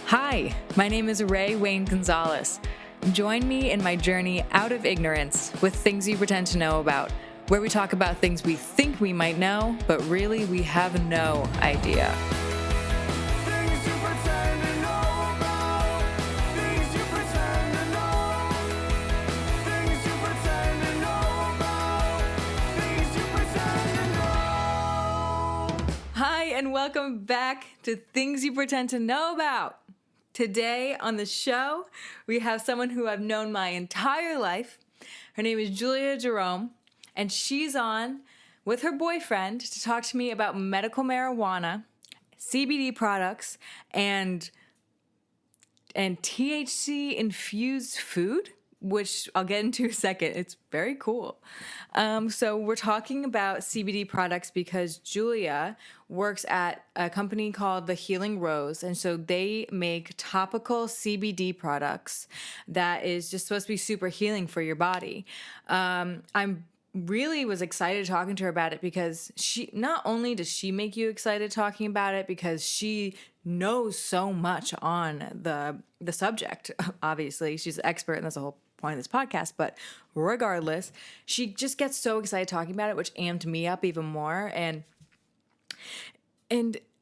Hi, my name is Ray Wayne Gonzalez. Join me in my journey out of ignorance with things you pretend to know about, where we talk about things we think we might know, but really we have no idea. Hi, and welcome back to Things You Pretend to Know About. Today on the show, we have someone who I've known my entire life. Her name is Julia Jerome, and she's on with her boyfriend to talk to me about medical marijuana, CBD products, and THC-infused food, which I'll get into in a second. It's very cool. So we're talking about CBD products because Julia works at a company called The Healing Rose. And so they make topical CBD products that is just supposed to be super healing for your body. I'm really was excited talking to her about it because she not only does she make you excited talking about it because she knows so much on the subject. Obviously, she's an expert, and that's the whole point of this podcast. But regardless, she just gets so excited talking about it, which amped me up even more. And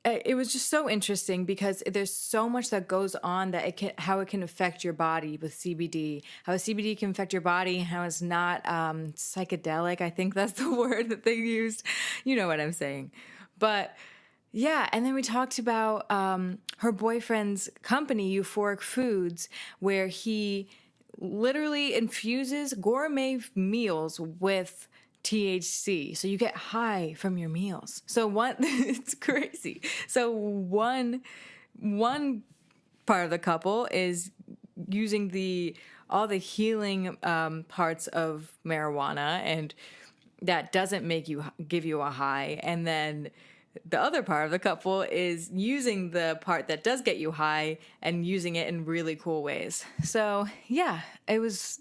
it was just so interesting because there's so much that goes on that how it can affect your body with CBD, how CBD can affect your body, how it's not psychedelic. I think that's the word that they used. You know what I'm saying. But yeah, and then we talked about her boyfriend's company, Euphoric Foods, where he literally infuses gourmet meals with THC, so you get high from your meals. So it's crazy. So one part of the couple is using all the healing parts of marijuana, and that doesn't give you a high, and then the other part of the couple is using the part that does get you high and using it in really cool ways. So yeah, it was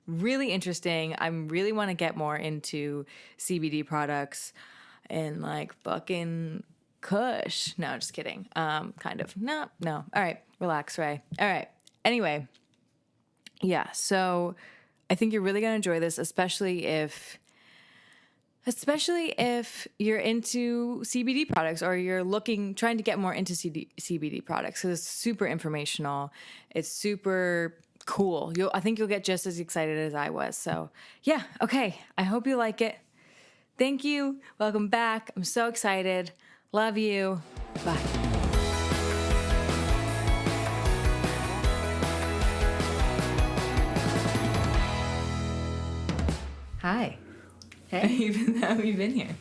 really interesting. I really want to get more into CBD products and like fucking Kush. No, just kidding. Kind of. No. All right. Relax, Ray. All right. Anyway. Yeah. So I think you're really going to enjoy this, especially if you're into CBD products or you're trying to get more into CBD products. So it's super informational. It's super cool. I think you'll get just as excited as I was. So yeah, okay. I hope you like it. Thank you. Welcome back. I'm so excited. Love you. Bye. Hi. Hey. How have you been here?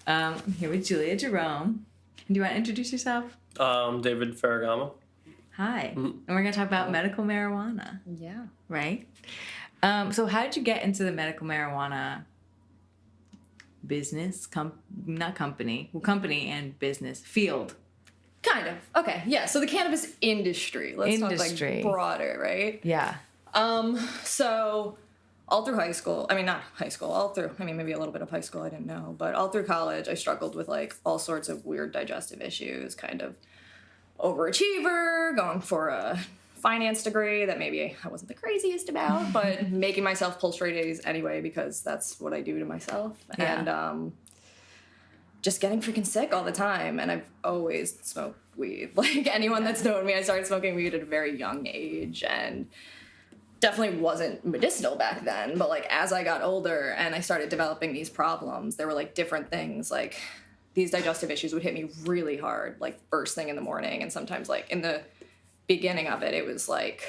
I'm here with Julia Jerome. Do you want to introduce yourself? David Ferragamo. Hi. Mm-hmm. And we're going to talk about medical marijuana. Yeah. Right? So how did you get into the medical marijuana business? Company and business field. Kind of. Okay. Yeah. So the cannabis industry. Let's talk like broader, right? Yeah. So all through high school, maybe a little bit of high school, I didn't know, but all through college, I struggled with like all sorts of weird digestive issues, kind of overachiever, going for a finance degree that maybe I wasn't the craziest about, but making myself pull straight A's anyway, because that's what I do to myself. Yeah. And just getting freaking sick all the time. And I've always smoked weed. Like anyone that's known me, I started smoking weed at a very young age, and definitely wasn't medicinal back then, but like as I got older and I started developing these problems, there were like different things, like these digestive issues would hit me really hard, like first thing in the morning, and sometimes like in the beginning of it, it was like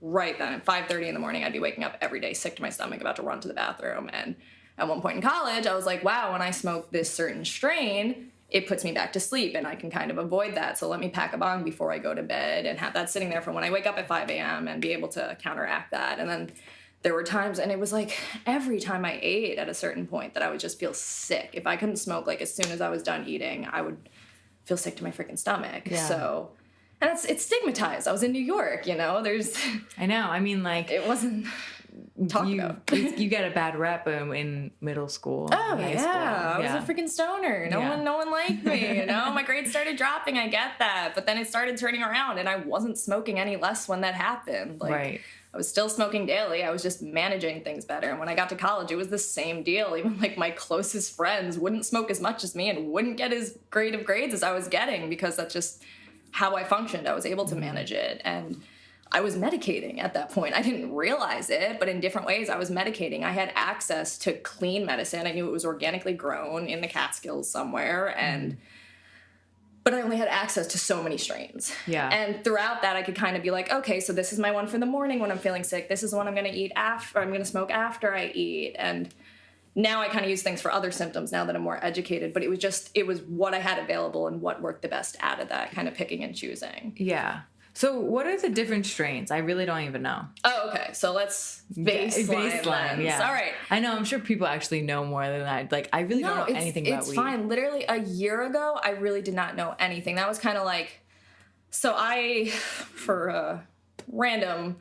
right then at 5:30 in the morning, I'd be waking up every day sick to my stomach, about to run to the bathroom. And at one point in college, I was like, wow, when I smoke this certain strain, it puts me back to sleep, and I can kind of avoid that. So let me pack a bong before I go to bed and have that sitting there for when I wake up at 5 a.m. and be able to counteract that. And then there were times, and it was like every time I ate at a certain point that I would just feel sick. If I couldn't smoke, like as soon as I was done eating, I would feel sick to my freaking stomach. Yeah. So, and it's stigmatized. I was in New York, I know. I mean, like, it wasn't. talk you, about. you got a bad rep in middle school. Oh high yeah, school. I was a freaking stoner. No one liked me. You know, my grades started dropping. I get that, but then it started turning around, and I wasn't smoking any less when that happened. Like, Right. I was still smoking daily. I was just managing things better. And when I got to college, it was the same deal. Even like my closest friends wouldn't smoke as much as me and wouldn't get as great of grades as I was getting because that's just how I functioned. I was able to manage it, and I was medicating at that point. I didn't realize it, but in different ways I was medicating. I had access to clean medicine. I knew it was organically grown in the Catskills somewhere, and but I only had access to so many strains. Yeah. And throughout that, I could kind of be like, okay, so this is my one for the morning when I'm feeling sick. This is the one I'm going to eat after, I'm going to smoke after I eat. And now I kind of use things for other symptoms now that I'm more educated. But it was what I had available and what worked the best out of that, kind of picking and choosing. Yeah. So what are the different strains? I really don't even know. Oh, okay. So let's baseline. Yeah. All right. I know. I'm sure people actually know more than I. Like, I really don't know anything about weed. It's fine. Literally a year ago, I really did not know anything. That was kind of like, so I, for a random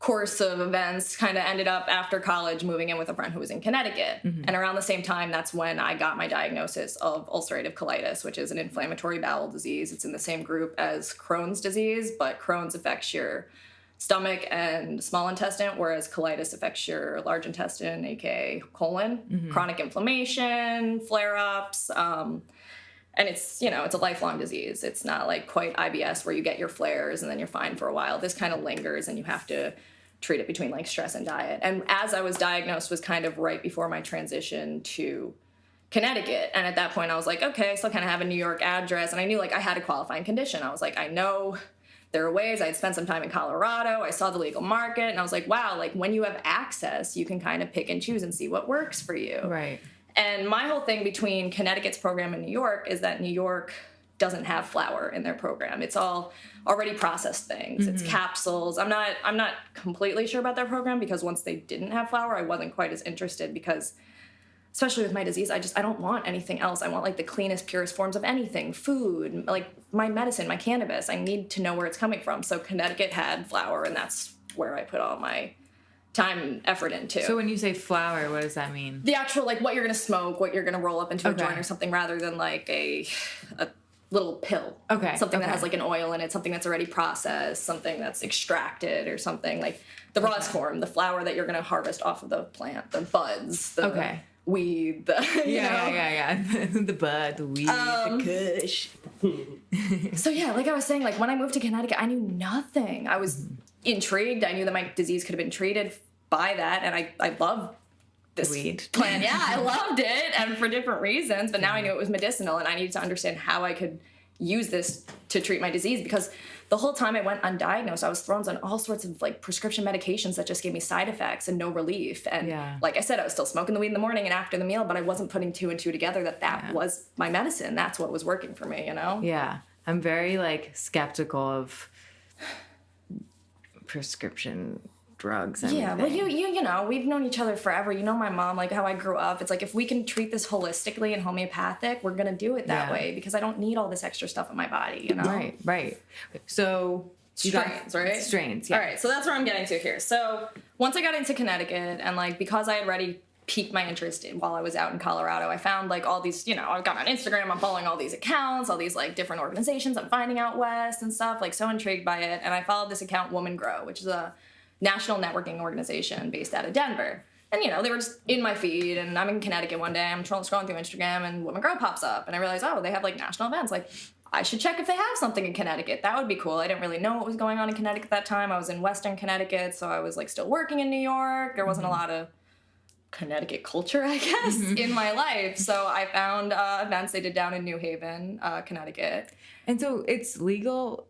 course of events, kind of ended up after college moving in with a friend who was in Connecticut. And around the same time, that's when I got my diagnosis of ulcerative colitis, which is an inflammatory bowel disease. It's in the same group as Crohn's disease, but Crohn's affects your stomach and small intestine, whereas colitis affects your large intestine, aka colon. Chronic inflammation, flare-ups, and it's, it's a lifelong disease. It's not like quite IBS where you get your flares and then you're fine for a while. This kind of lingers and you have to treat it between like stress and diet. And as I was diagnosed was kind of right before my transition to Connecticut. And at that point I was like, okay, I still kind of have a New York address. And I knew like I had a qualifying condition. I was like, I know there are ways. I had spent some time in Colorado. I saw the legal market and I was like, wow, like when you have access, you can kind of pick and choose and see what works for you. Right. And my whole thing between Connecticut's program and New York is that New York doesn't have flour in their program. It's all already processed things. It's capsules. I'm not completely sure about their program because once they didn't have flour, I wasn't quite as interested because especially with my disease, I don't want anything else. I want like the cleanest, purest forms of anything, food, like my medicine, my cannabis. I need to know where it's coming from. So Connecticut had flour and that's where I put all my time and effort into. So when you say flour, what does that mean? The actual, like what you're going to smoke, what you're going to roll up into a joint or something rather than like a little pill. Okay. Something that has like an oil in it, something that's already processed, something that's extracted or something like the rawest form, the flower that you're going to harvest off of the plant, the buds, the weed, the, Yeah. The bud, the weed, the kush. So yeah, like I was saying, like when I moved to Connecticut, I knew nothing. I was intrigued. I knew that my disease could have been treated by that. And I loved this weed plant. Yeah, I loved it and for different reasons. But now I knew it was medicinal and I needed to understand how I could use this to treat my disease because the whole time I went undiagnosed, I was thrown on all sorts of like prescription medications that just gave me side effects and no relief. And like I said, I was still smoking the weed in the morning and after the meal, but I wasn't putting two and two together that was my medicine. That's what was working for me, you know? Yeah. I'm very like skeptical of prescription drugs. Yeah, well, you know, we've known each other forever. You know my mom, like how I grew up. It's like if we can treat this holistically and homeopathic, we're gonna do it that way because I don't need all this extra stuff in my body, you know? Right. So strains, right? Strains, yeah. All right, so that's where I'm getting to here. So once I got into Connecticut and like because I had already piqued my interest while I was out in Colorado, I found like all these, you know, I've got on Instagram, I'm following all these accounts, all these like different organizations I'm finding out west and stuff, like so intrigued by it. And I followed this account Woman Grow, which is a national networking organization based out of Denver. And, you know, they were just in my feed, and I'm in Connecticut one day, I'm scrolling through Instagram, and Woman Grow pops up, and I realized, oh, they have, like, national events. Like, I should check if they have something in Connecticut. That would be cool. I didn't really know what was going on in Connecticut at that time. I was in Western Connecticut, so I was, like, still working in New York. There wasn't a lot of Connecticut culture, I guess, in my life. So I found events they did down in New Haven, Connecticut. And so it's legal...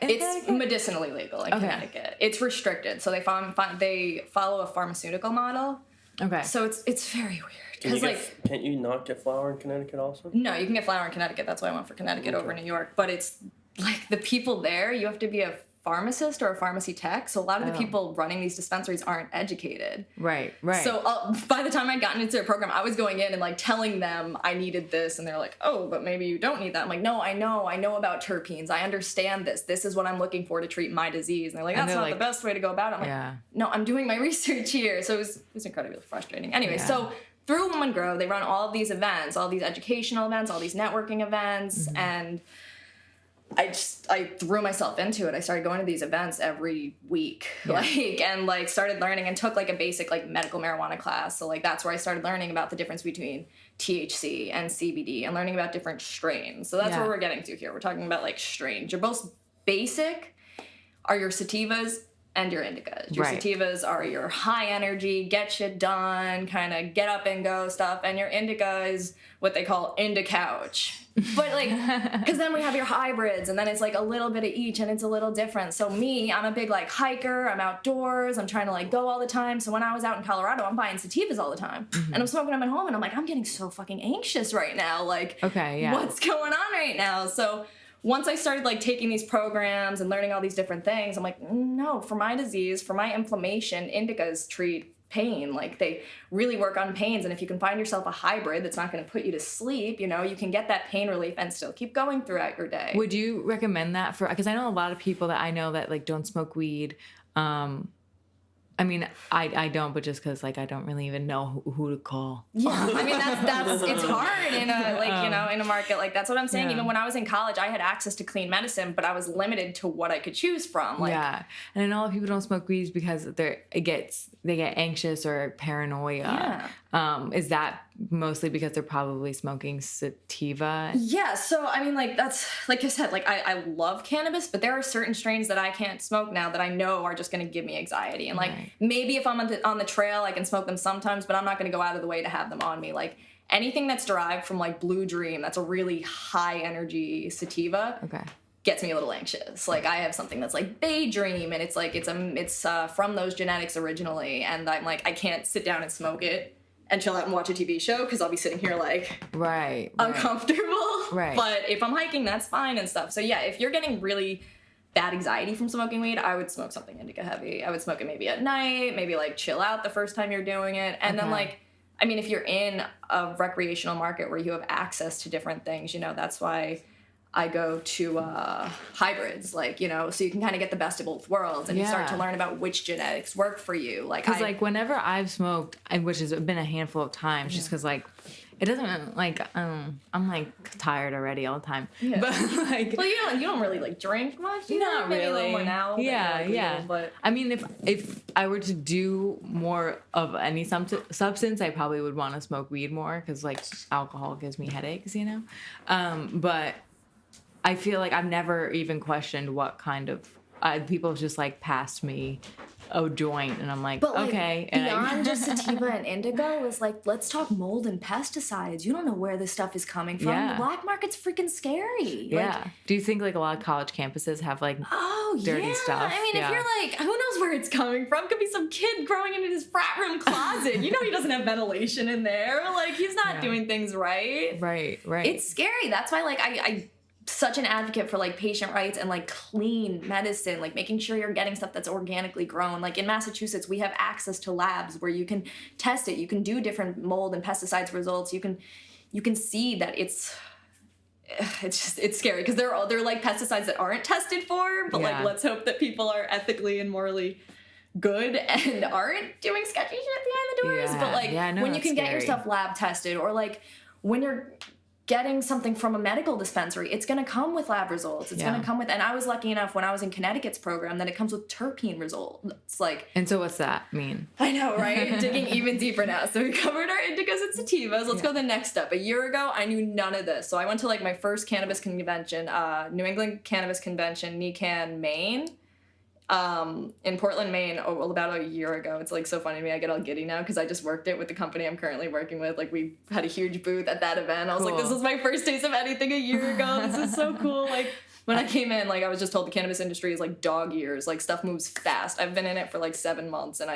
it's medicinally legal in Connecticut. It's restricted, so they follow a pharmaceutical model. Okay. So it's very weird because can't you not get flour in Connecticut also? No, you can get flour in Connecticut. That's why I went for Connecticut over New York. But it's like the people there. You have to be a pharmacist or a pharmacy tech. So a lot of the people running these dispensaries aren't educated. Right. So by the time I'd gotten into their program, I was going in and like telling them I needed this. And they're like, oh, but maybe you don't need that. I'm like, no, I know about terpenes. I understand this. This is what I'm looking for to treat my disease. And they're like, that's not the best way to go about it. I'm like, no, I'm doing my research here. So it was incredibly frustrating. Anyway, so through Women Grow, they run all of these events, all these educational events, all these networking events. And I threw myself into it. I started going to these events every week, and started learning and took like a basic like medical marijuana class. So like that's where I started learning about the difference between THC and CBD and learning about different strains. So that's where we're getting to here. We're talking about like strains. Your most basic are your sativas and your indicas. Your sativas are your high energy, get shit done, kind of get up and go stuff. And your indica is what they call indica-couch. But like, because then we have your hybrids, and then it's like a little bit of each, and it's a little different. So me, I'm a big like hiker. I'm outdoors. I'm trying to like go all the time. So when I was out in Colorado, I'm buying sativas all the time, and I'm smoking them at home, and I'm like, I'm getting so fucking anxious right now. Like, what's going on right now? So once I started like taking these programs and learning all these different things, I'm like, no, for my disease, for my inflammation, indicas treat pain. Like they really work on pains. And if you can find yourself a hybrid that's not going to put you to sleep, you know, you can get that pain relief and still keep going throughout your day. Would you recommend that for, because I know a lot of people that I know that like don't smoke weed. I mean, I don't, but just because like I don't really even know who to call. Yeah, I mean that's it's hard in a like you know in a market like that's what I'm saying. Even when I was in college, I had access to clean medicine, but I was limited to what I could choose from. Like, and I know a lot of people don't smoke weed because they get anxious or paranoia. Is that mostly because they're probably smoking sativa? Yeah, so I mean, like that's like I said, like I love cannabis, but there are certain strains that I can't smoke now that I know are just going to give me anxiety. And like maybe if I'm on the trail, I can smoke them sometimes, but I'm not going to go out of the way to have them on me. Like anything that's derived from like Blue Dream, that's a really high energy sativa. Gets me a little anxious. Like I have something that's like Bay Dream, and it's like it's from those genetics originally, and I'm like I can't sit down and smoke it and chill out and watch a TV show because I'll be sitting here like uncomfortable. But if I'm hiking, that's fine and stuff. So yeah, if you're getting really bad anxiety from smoking weed, I would smoke something indica heavy. I would smoke it maybe at night, maybe like chill out the first time you're doing it. And then like, I mean, if you're in a recreational market where you have access to different things, you know, that's why I go to hybrids, like, you know, so you can kind of get the best of both worlds, and you start to learn about which genetics work for you. Like, because like whenever I've smoked, which has been a handful of times, just because like it doesn't like I'm like tired already all the time. But like, well, you don't really like drink much. Not maybe really. A little more now. But I mean, if I were to do more of any substance, I probably would want to smoke weed more because like alcohol gives me headaches, you know. But I feel like I've never even questioned what kind of people have just like passed me a joint, and I'm like, okay. And beyond just sativa and indica was like, let's talk mold and pesticides. You don't know where this stuff is coming from. The black market's freaking scary. Like, do you think like a lot of college campuses have like dirty stuff? I mean, if you're like, who knows where it's coming from? Could be some kid growing into his frat room closet. You know, he doesn't have ventilation in there. Like, he's not doing things right. Right. It's scary. That's why, like, I such an advocate for like patient rights and like clean medicine, like making sure you're getting stuff that's organically grown. Like in Massachusetts, we have access to labs where you can test it. You can do different mold and pesticides results. You can see that it's scary because they're like pesticides that aren't tested for, but like let's hope that people are ethically and morally good and aren't doing sketchy shit behind the doors. But like when you can get your stuff lab tested, or like when you're getting something from a medical dispensary, it's going to come with lab results. It's going to come with, and I was lucky enough when I was in Connecticut's program that it comes with terpene results. Like, and so what's that mean? I know, right? Digging even deeper now. So we covered our indicas and sativas. Let's go to the next step. A year ago, I knew none of this. So I went to like my first cannabis convention, New England Cannabis Convention, NECAN, Maine. In Portland, Maine, about a year ago. It's like so funny to me. I get all giddy now because I just worked it with the company I'm currently working with. Like we had a huge booth at that event. I was like, this was my first taste of anything a year ago. This is so cool. Like when I came in, like I was just told the cannabis industry is like dog years. Like stuff moves fast. I've been in it for like 7 months, and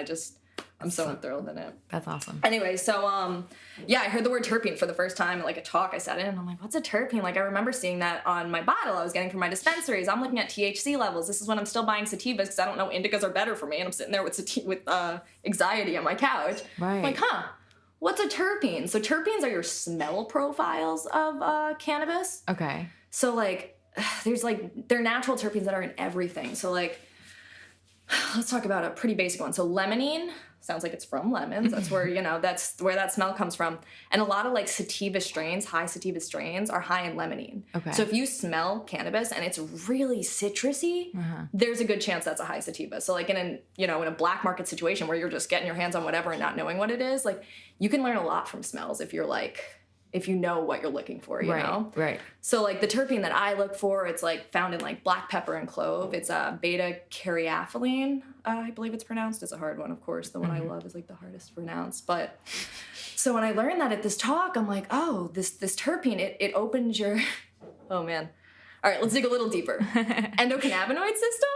I'm so enthralled in it. That's awesome. Anyway, so yeah, I heard the word terpene for the first time at like a talk I sat in, and I'm like, what's a terpene? Like I remember seeing that on my bottle I was getting from my dispensaries. I'm looking at THC levels. This is when I'm still buying sativas because I don't know indicas are better for me, and I'm sitting there with anxiety on my couch. Right. I'm like, what's a terpene? So terpenes are your smell profiles of cannabis. Okay. So like there's like they're natural terpenes that are in everything. So like let's talk about a pretty basic one. So limonene sounds like it's from lemons. That's where, that's where that smell comes from. And a lot of like sativa strains, high sativa strains are high in limonene. Okay. So if you smell cannabis and it's really citrusy, there's a good chance that's a high sativa. So like in a black market situation where you're just getting your hands on whatever and not knowing what it is, like you can learn a lot from smells if you know what you're looking for, you know? Right. So like the terpene that I look for, it's like found in like black pepper and clove. It's beta caryophyllene, I believe it's pronounced. It's a hard one, of course. The one I love is like the hardest to pronounce. But so when I learned that at this talk, I'm like, oh, this terpene, it opens your, oh man. All right, let's dig a little deeper. Endocannabinoid system?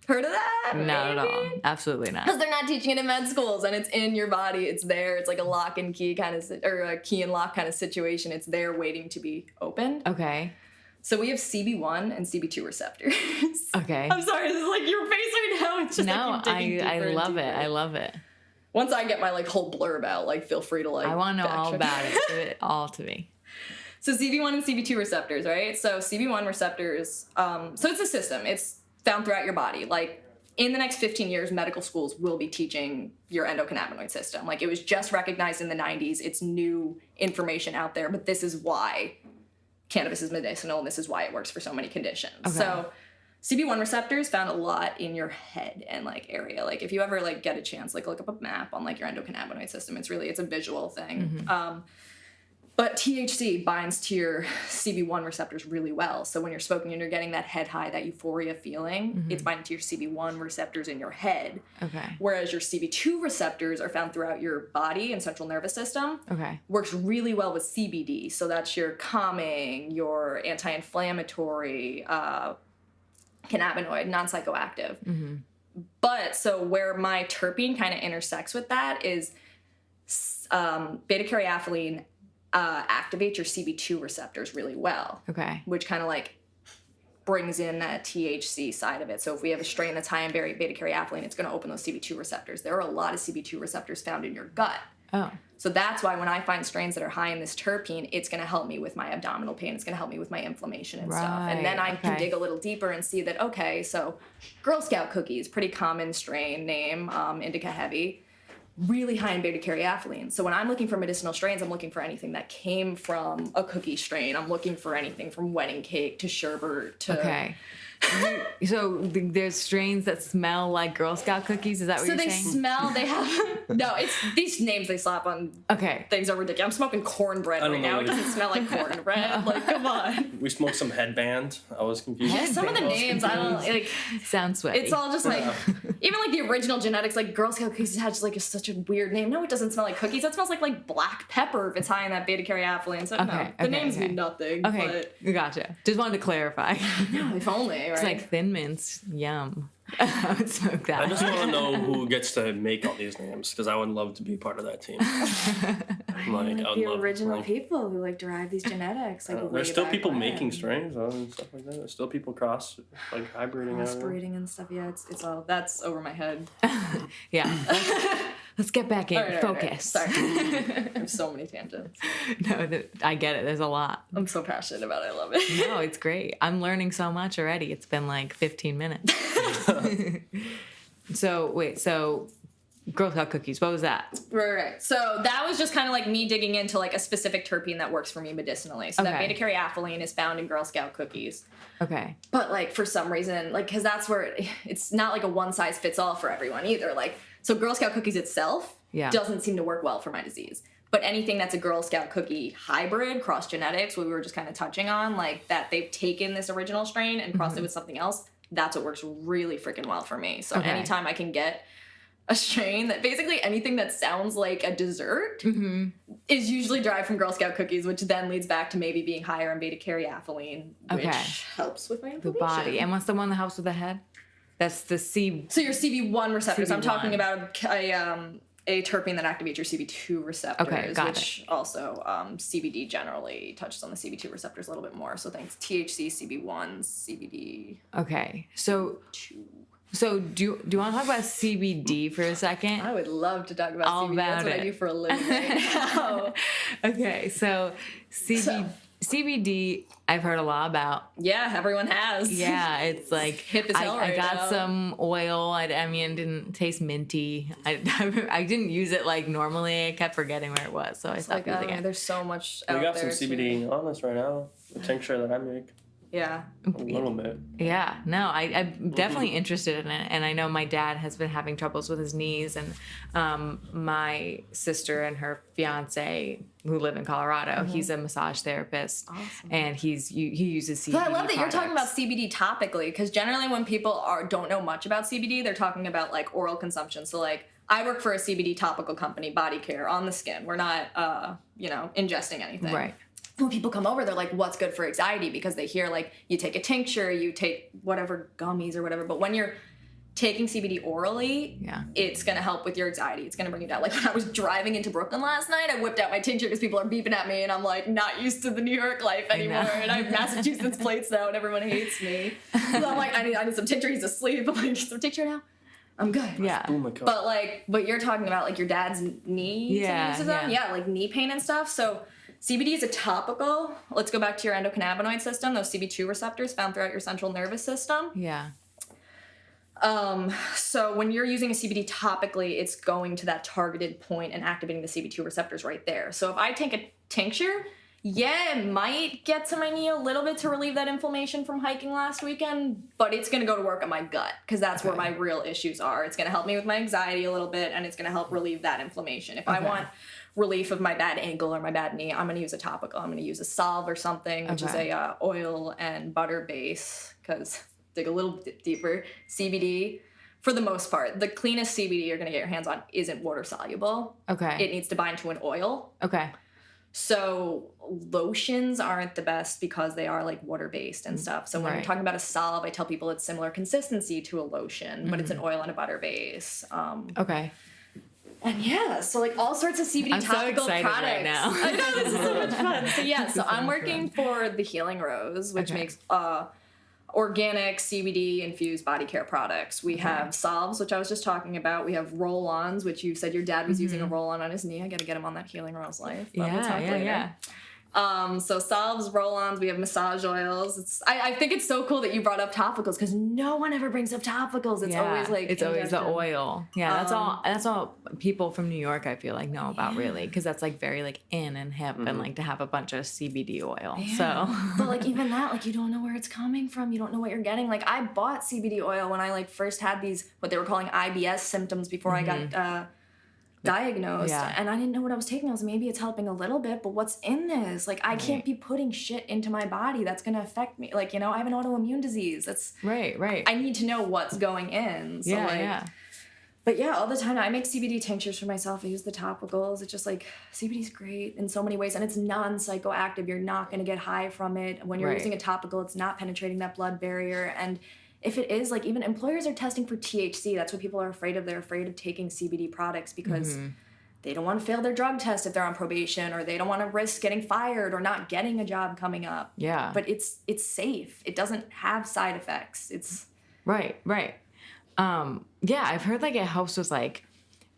Heard of that? Not at all. Absolutely not. Because they're not teaching it in med schools, and it's in your body. It's there. It's like a lock and key kind of, or a key and lock kind of situation. It's there waiting to be opened. Okay. So we have CB1 and CB2 receptors. Okay. I'm sorry, this is like your face right now. It's just No, like you're digging deeper I and love deeper. it. I love it. Once I get my like whole blurb out, like feel free to like. I want to know all backtrack. about it. Give it all to me. So CB1 and CB2 receptors, right? So CB1 receptors. So it's a system. It's found throughout your body. Like in the next 15 years, medical schools will be teaching your endocannabinoid system. Like it was just recognized in the 90s. It's new information out there, but this is why cannabis is medicinal, and this is why it works for so many conditions. Okay. So CB1 receptors found a lot in your head and like area. Like if you ever like get a chance, like look up a map on like your endocannabinoid system. It's a visual thing. But THC binds to your CB1 receptors really well. So when you're smoking and you're getting that head high, that euphoria feeling, it's binding to your CB1 receptors in your head. Okay. Whereas your CB2 receptors are found throughout your body and central nervous system. Okay. Works really well with CBD. So that's your calming, your anti-inflammatory, cannabinoid, non-psychoactive. But so where my terpene kind of intersects with that is beta-caryophyllene activates your CB2 receptors really well. Okay. Which kind of like brings in that THC side of it. So if we have a strain that's high in beta-caryophyllene, it's going to open those CB2 receptors. There are a lot of CB2 receptors found in your gut. Oh. So that's why when I find strains that are high in this terpene, it's going to help me with my abdominal pain. It's going to help me with my inflammation and stuff. And then I can dig a little deeper and see that, okay, so Girl Scout cookies, pretty common strain name, indica heavy, really high in beta-caryophyllene. So when I'm looking for medicinal strains, I'm looking for anything that came from a cookie strain. I'm looking for anything from wedding cake to sherbet to... Okay. So there's strains that smell like Girl Scout cookies. Is that what So you're they saying? smell, they have... No, it's these names they slap on things are ridiculous. I'm smoking cornbread right now. It doesn't smell like cornbread. Like, come on. We smoked some headband. I was confused. Yeah, some of the names, I don't... like. Sounds sweaty. It's all just like... Even like the original genetics, like Girl Scout cookies had just like such a weird name. No, it doesn't smell like cookies. That smells like black pepper if it's high in that beta-caryophyllene. So no, the names mean nothing. Okay, gotcha. Just wanted to clarify. No, if only, right? It's like Thin Mints. Yum. I would smoke that. I just want to know who gets to make all these names, because I would love to be part of that team. Like I would the love, original people who like derive these genetics. Like there's still people when. making strains and stuff like that. There's still people hybriding. Crossbreeding and stuff. Yeah, it's all that's over my head. Yeah. Let's get back in. All right, Focus. Sorry. I have so many tangents. No, I get it. There's a lot. I'm so passionate about it. I love it. No, it's great. I'm learning so much already. It's been like 15 minutes. So Girl Scout cookies, what was that? Right. So that was just kind of like me digging into like a specific terpene that works for me medicinally. So that beta-caryophyllene is found in Girl Scout cookies. Okay. But like for some reason, like because that's where it's not like a one size fits all for everyone either. Like so Girl Scout cookies itself doesn't seem to work well for my disease. But anything that's a Girl Scout cookie hybrid, cross genetics, what we were just kind of touching on, like that they've taken this original strain and crossed it with something else, that's what works really freaking well for me. So anytime I can get a strain that basically anything that sounds like a dessert is usually derived from Girl Scout cookies, which then leads back to maybe being higher in beta-caryophyllene, which helps with my inflammation. The body. And what's the one that helps with the head? That's the C. So your CB1 receptors. CB1. I'm talking about a a terpene that activates your CB2 receptors, Okay, got which also CBD generally touches on the CB2 receptors a little bit more. So thanks THC, CB1, CBD. Okay. So do you want to talk about CBD for a second? I would love to talk about All CBD. about That's what it. I do for a living right now. Okay, so CBD, I've heard a lot about. Yeah, everyone has. Yeah, it's like hip as hell I right got now. some oil. I mean, it didn't taste minty. I didn't use it like normally. I kept forgetting where it was, so I stopped using it. There's so much We out got there. some CBD on us right now. The tincture that I make. Yeah. A little bit. Yeah, no, I'm definitely interested in it, and I know my dad has been having troubles with his knees, and my sister and her fiance who live in Colorado, he's a massage therapist, and he uses CBD. But I love that you're products. talking about CBD topically, because generally when people don't know much about CBD, they're talking about like oral consumption. So like I work for a CBD topical company, body care on the skin. We're not, ingesting anything. Right. When people come over, they're like, what's good for anxiety? Because they hear like you take a tincture, you take whatever gummies or whatever. But when you're taking CBD orally, it's going to help with your anxiety. It's going to bring you down. Like when I was driving into Brooklyn last night, I whipped out my tincture because people are beeping at me and I'm like not used to the New York life anymore. And I have Massachusetts plates now and everyone hates me. So I'm like, I need some tincture. He's asleep. I'm like, some tincture now? I'm good. Yeah. Oh my god. But you're talking about like your dad's knee. Yeah. Like knee pain and stuff. So CBD is a topical. Let's go back to your endocannabinoid system, those CB2 receptors found throughout your central nervous system. Yeah. So when you're using a CBD topically, it's going to that targeted point and activating the CB2 receptors right there. So if I take a tincture, it might get to my knee a little bit to relieve that inflammation from hiking last weekend, but it's going to go to work on my gut because that's where my real issues are. It's going to help me with my anxiety a little bit, and it's going to help relieve that inflammation. If I want relief of my bad ankle or my bad knee, I'm going to use a topical. I'm going to use a Salve or something, which is a oil and butter base, because dig a little deeper. CBD, for the most part, the cleanest CBD you're going to get your hands on isn't water soluble. Okay. It needs to bind to an oil. Okay. So lotions aren't the best because they are like water based and stuff. So when you're talking about a Salve, I tell people it's similar consistency to a lotion, but it's an oil and a butter base. Okay. And so like all sorts of CBD I'm so topical excited products. right now. I know, this is so much fun. So I'm working for the Healing Rose, which makes organic CBD infused body care products. We have Salves, which I was just talking about. We have roll-ons, which you said your dad was using a roll-on on his knee. I got to get him on that Healing Rose life. But we'll talk later. Yeah. So Salves, roll-ons, we have massage oils. I think it's so cool that you brought up topicals because no one ever brings up topicals. It's always like it's always the ingestion. oil. Yeah, that's all people from New York I feel like know about really, because that's like very like in and hip and like to have a bunch of CBD oil. So, but like even that, like you don't know where it's coming from. You don't know what you're getting. Like I bought CBD oil when I like first had these what they were calling IBS symptoms before I got diagnosed, and I didn't know what I was taking. I was maybe it's helping a little bit, but what's in this? Like I can't be putting shit into my body that's gonna affect me. Like I have an autoimmune disease. That's right. I need to know what's going in. So But all the time I make CBD tinctures for myself. I use the topicals. It's just like CBD's great in so many ways, and it's non-psychoactive. You're not gonna get high from it. When you're using a topical, it's not penetrating that blood barrier. And if it is, like even employers are testing for THC. That's what people are afraid of. They're afraid of taking CBD products because they don't want to fail their drug test if they're on probation, or they don't want to risk getting fired or not getting a job coming up. Yeah. But it's safe. It doesn't have side effects. It's right. I've heard like it helps with like,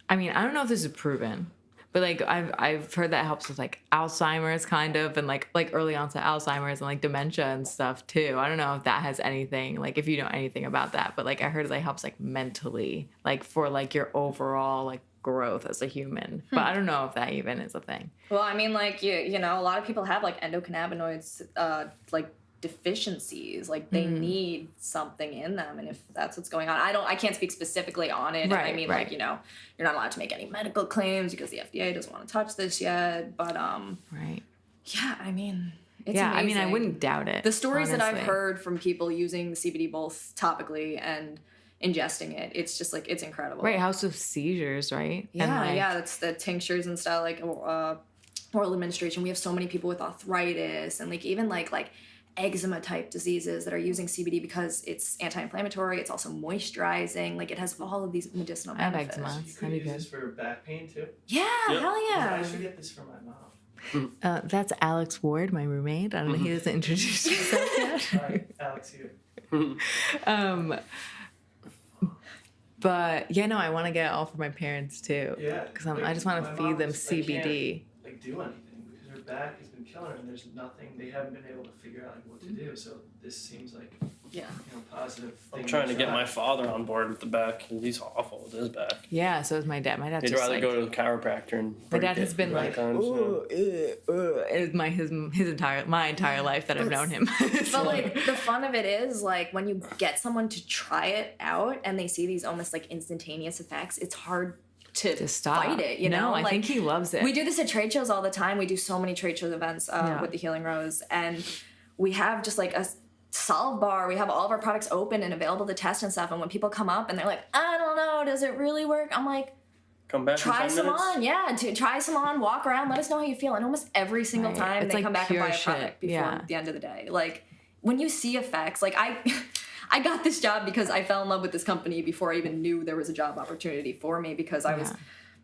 I mean, I don't know if this is proven, but like I've heard that helps with like Alzheimer's kind of, and like early onset Alzheimer's and like dementia and stuff too. I don't know if that has anything, like if you know anything about that, but like I heard it like helps like mentally, like for like your overall like growth as a human. But I don't know if that even is a thing. Well, I mean, like you know, a lot of people have like endocannabinoids, like deficiencies, like they need something in them, and if that's what's going on, I can't speak specifically on it. I mean, like, you know, you're not allowed to make any medical claims because the FDA doesn't want to touch this yet, but I mean, it's amazing. I mean, I wouldn't doubt it. The stories honestly. that I've heard from people using CBD both topically and ingesting it, it's just like it's incredible. Helps with seizures, right? That's the tinctures and stuff, like oral administration. We have so many people with arthritis and like even like eczema type diseases that are using CBD because it's anti-inflammatory. It's also moisturizing. Like, it has all of these medicinal I have benefits. eczema. You could use this for back pain too. Yeah, Yep. hell yeah. I should get this for my mom. That's Alex Ward, my roommate. I don't know, he doesn't introduce himself yet. All right, Alex here. But yeah, no, I want to get it all for my parents too. Yeah. Because I just want to my feed mom them just, like, can't, CBD. like, do anything because her back has been killing her, and there's nothing. They haven't been able to figure out like what to do. So this seems like Yeah. Positive. I'm thing trying to get try. my father on board with the back. He's awful with his back. Yeah, so is my dad. My dad He'd just rather like, go to the chiropractor and my break dad has it been many like, times, it's my entire life that I've known him. But like the fun of it is like when you get someone to try it out and they see these almost like instantaneous effects, it's hard to stop. fight it, you know? No, I like, think he loves it. We do this at trade shows all the time. We do so many trade show events with the Healing Rose, and we have just like a solve bar. We have all of our products open and available to test and stuff. And when people come up and they're like, I don't know, does it really work? I'm like, Come back try in 10 some minutes. on. Yeah, try some on, walk around, let us know how you feel. And almost every single Right. time It's they like come back and pure buy a shit. product before Yeah. the end of the day. Like when you see effects, like I got this job because I fell in love with this company before I even knew there was a job opportunity for me, because I was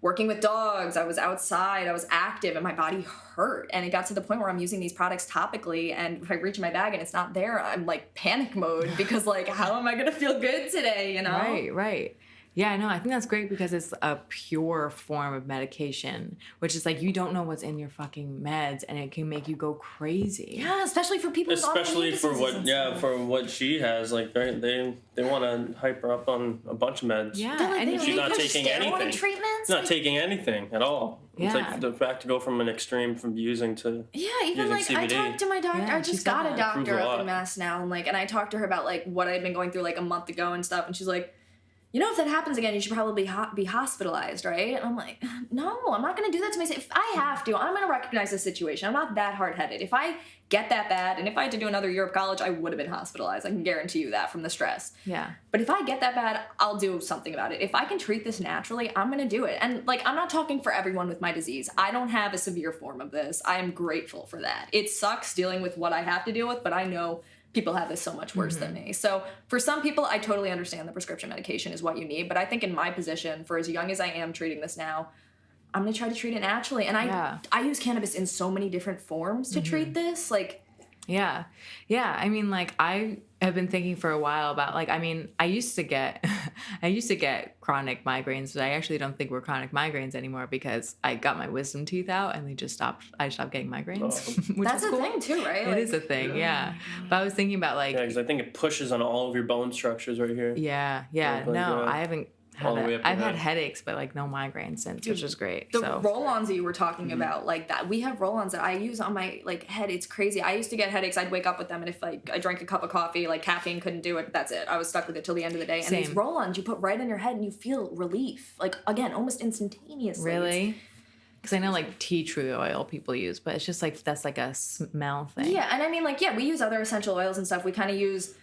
working with dogs, I was outside, I was active, and my body hurt. And it got to the point where I'm using these products topically, and if I reach in my bag and it's not there, I'm like panic mode because like, how am I gonna feel good today, you know? Right. Yeah, no, I think that's great because it's a pure form of medication, which is like you don't know what's in your fucking meds, and it can make you go crazy. Yeah, especially for people with Especially autoimmune for diseases what, and yeah, stuff. for what she has. Like they want to hype her up on a bunch of meds. Yeah, They're like, and they she's make not her taking steroid anything. treatments? She's not taking anything at all. It's Yeah. like the fact to go from an extreme from using to Yeah, even using like I CBD. talked to my doctor. Yeah, I she just said got a that. doctor Proves a up lot. in Mass now, and I talked to her about like what I'd been going through like a month ago and stuff, and she's like, you know, if that happens again, you should probably be hospitalized, right? And I'm like, no, I'm not going to do that to myself. If I have to, I'm going to recognize the situation. I'm not that hard-headed. If I get that bad, and if I had to do another year of college, I would have been hospitalized. I can guarantee you that from the stress. Yeah. But if I get that bad, I'll do something about it. If I can treat this naturally, I'm going to do it. And like, I'm not talking for everyone with my disease. I don't have a severe form of this. I am grateful for that. It sucks dealing with what I have to deal with, but I know people have this so much worse than me. So for some people, I totally understand the prescription medication is what you need. But I think in my position, for as young as I am treating this now, I'm going to try to treat it naturally. And I use cannabis in so many different forms to treat this. Like, Yeah. I mean, like I have been thinking for a while about like, I mean, I used to get chronic migraines, but I actually don't think we're chronic migraines anymore because I got my wisdom teeth out and I stopped getting migraines. Which that's is a cool. thing too, right? It Like, is a thing, yeah. But I was thinking about like, Yeah, because I think it pushes on all of your bone structures right here. yeah. Like, No, I haven't all the way had up I've your had head. headaches, but like no migraines since, which is great. The So roll-ons that you were talking about, like that, we have roll-ons that I use on my like head. It's crazy. I used to get headaches. I'd wake up with them, and if like I drank a cup of coffee, like caffeine couldn't do it. That's it. I was stuck with it till the end of the day. And these Same. roll-ons you put right in your head, and you feel relief. Like again, almost instantaneously. really? Because I know like tea tree oil people use, but it's just like that's like a smell thing. Yeah, and I mean, like, yeah, we use other essential oils and stuff. We kind of use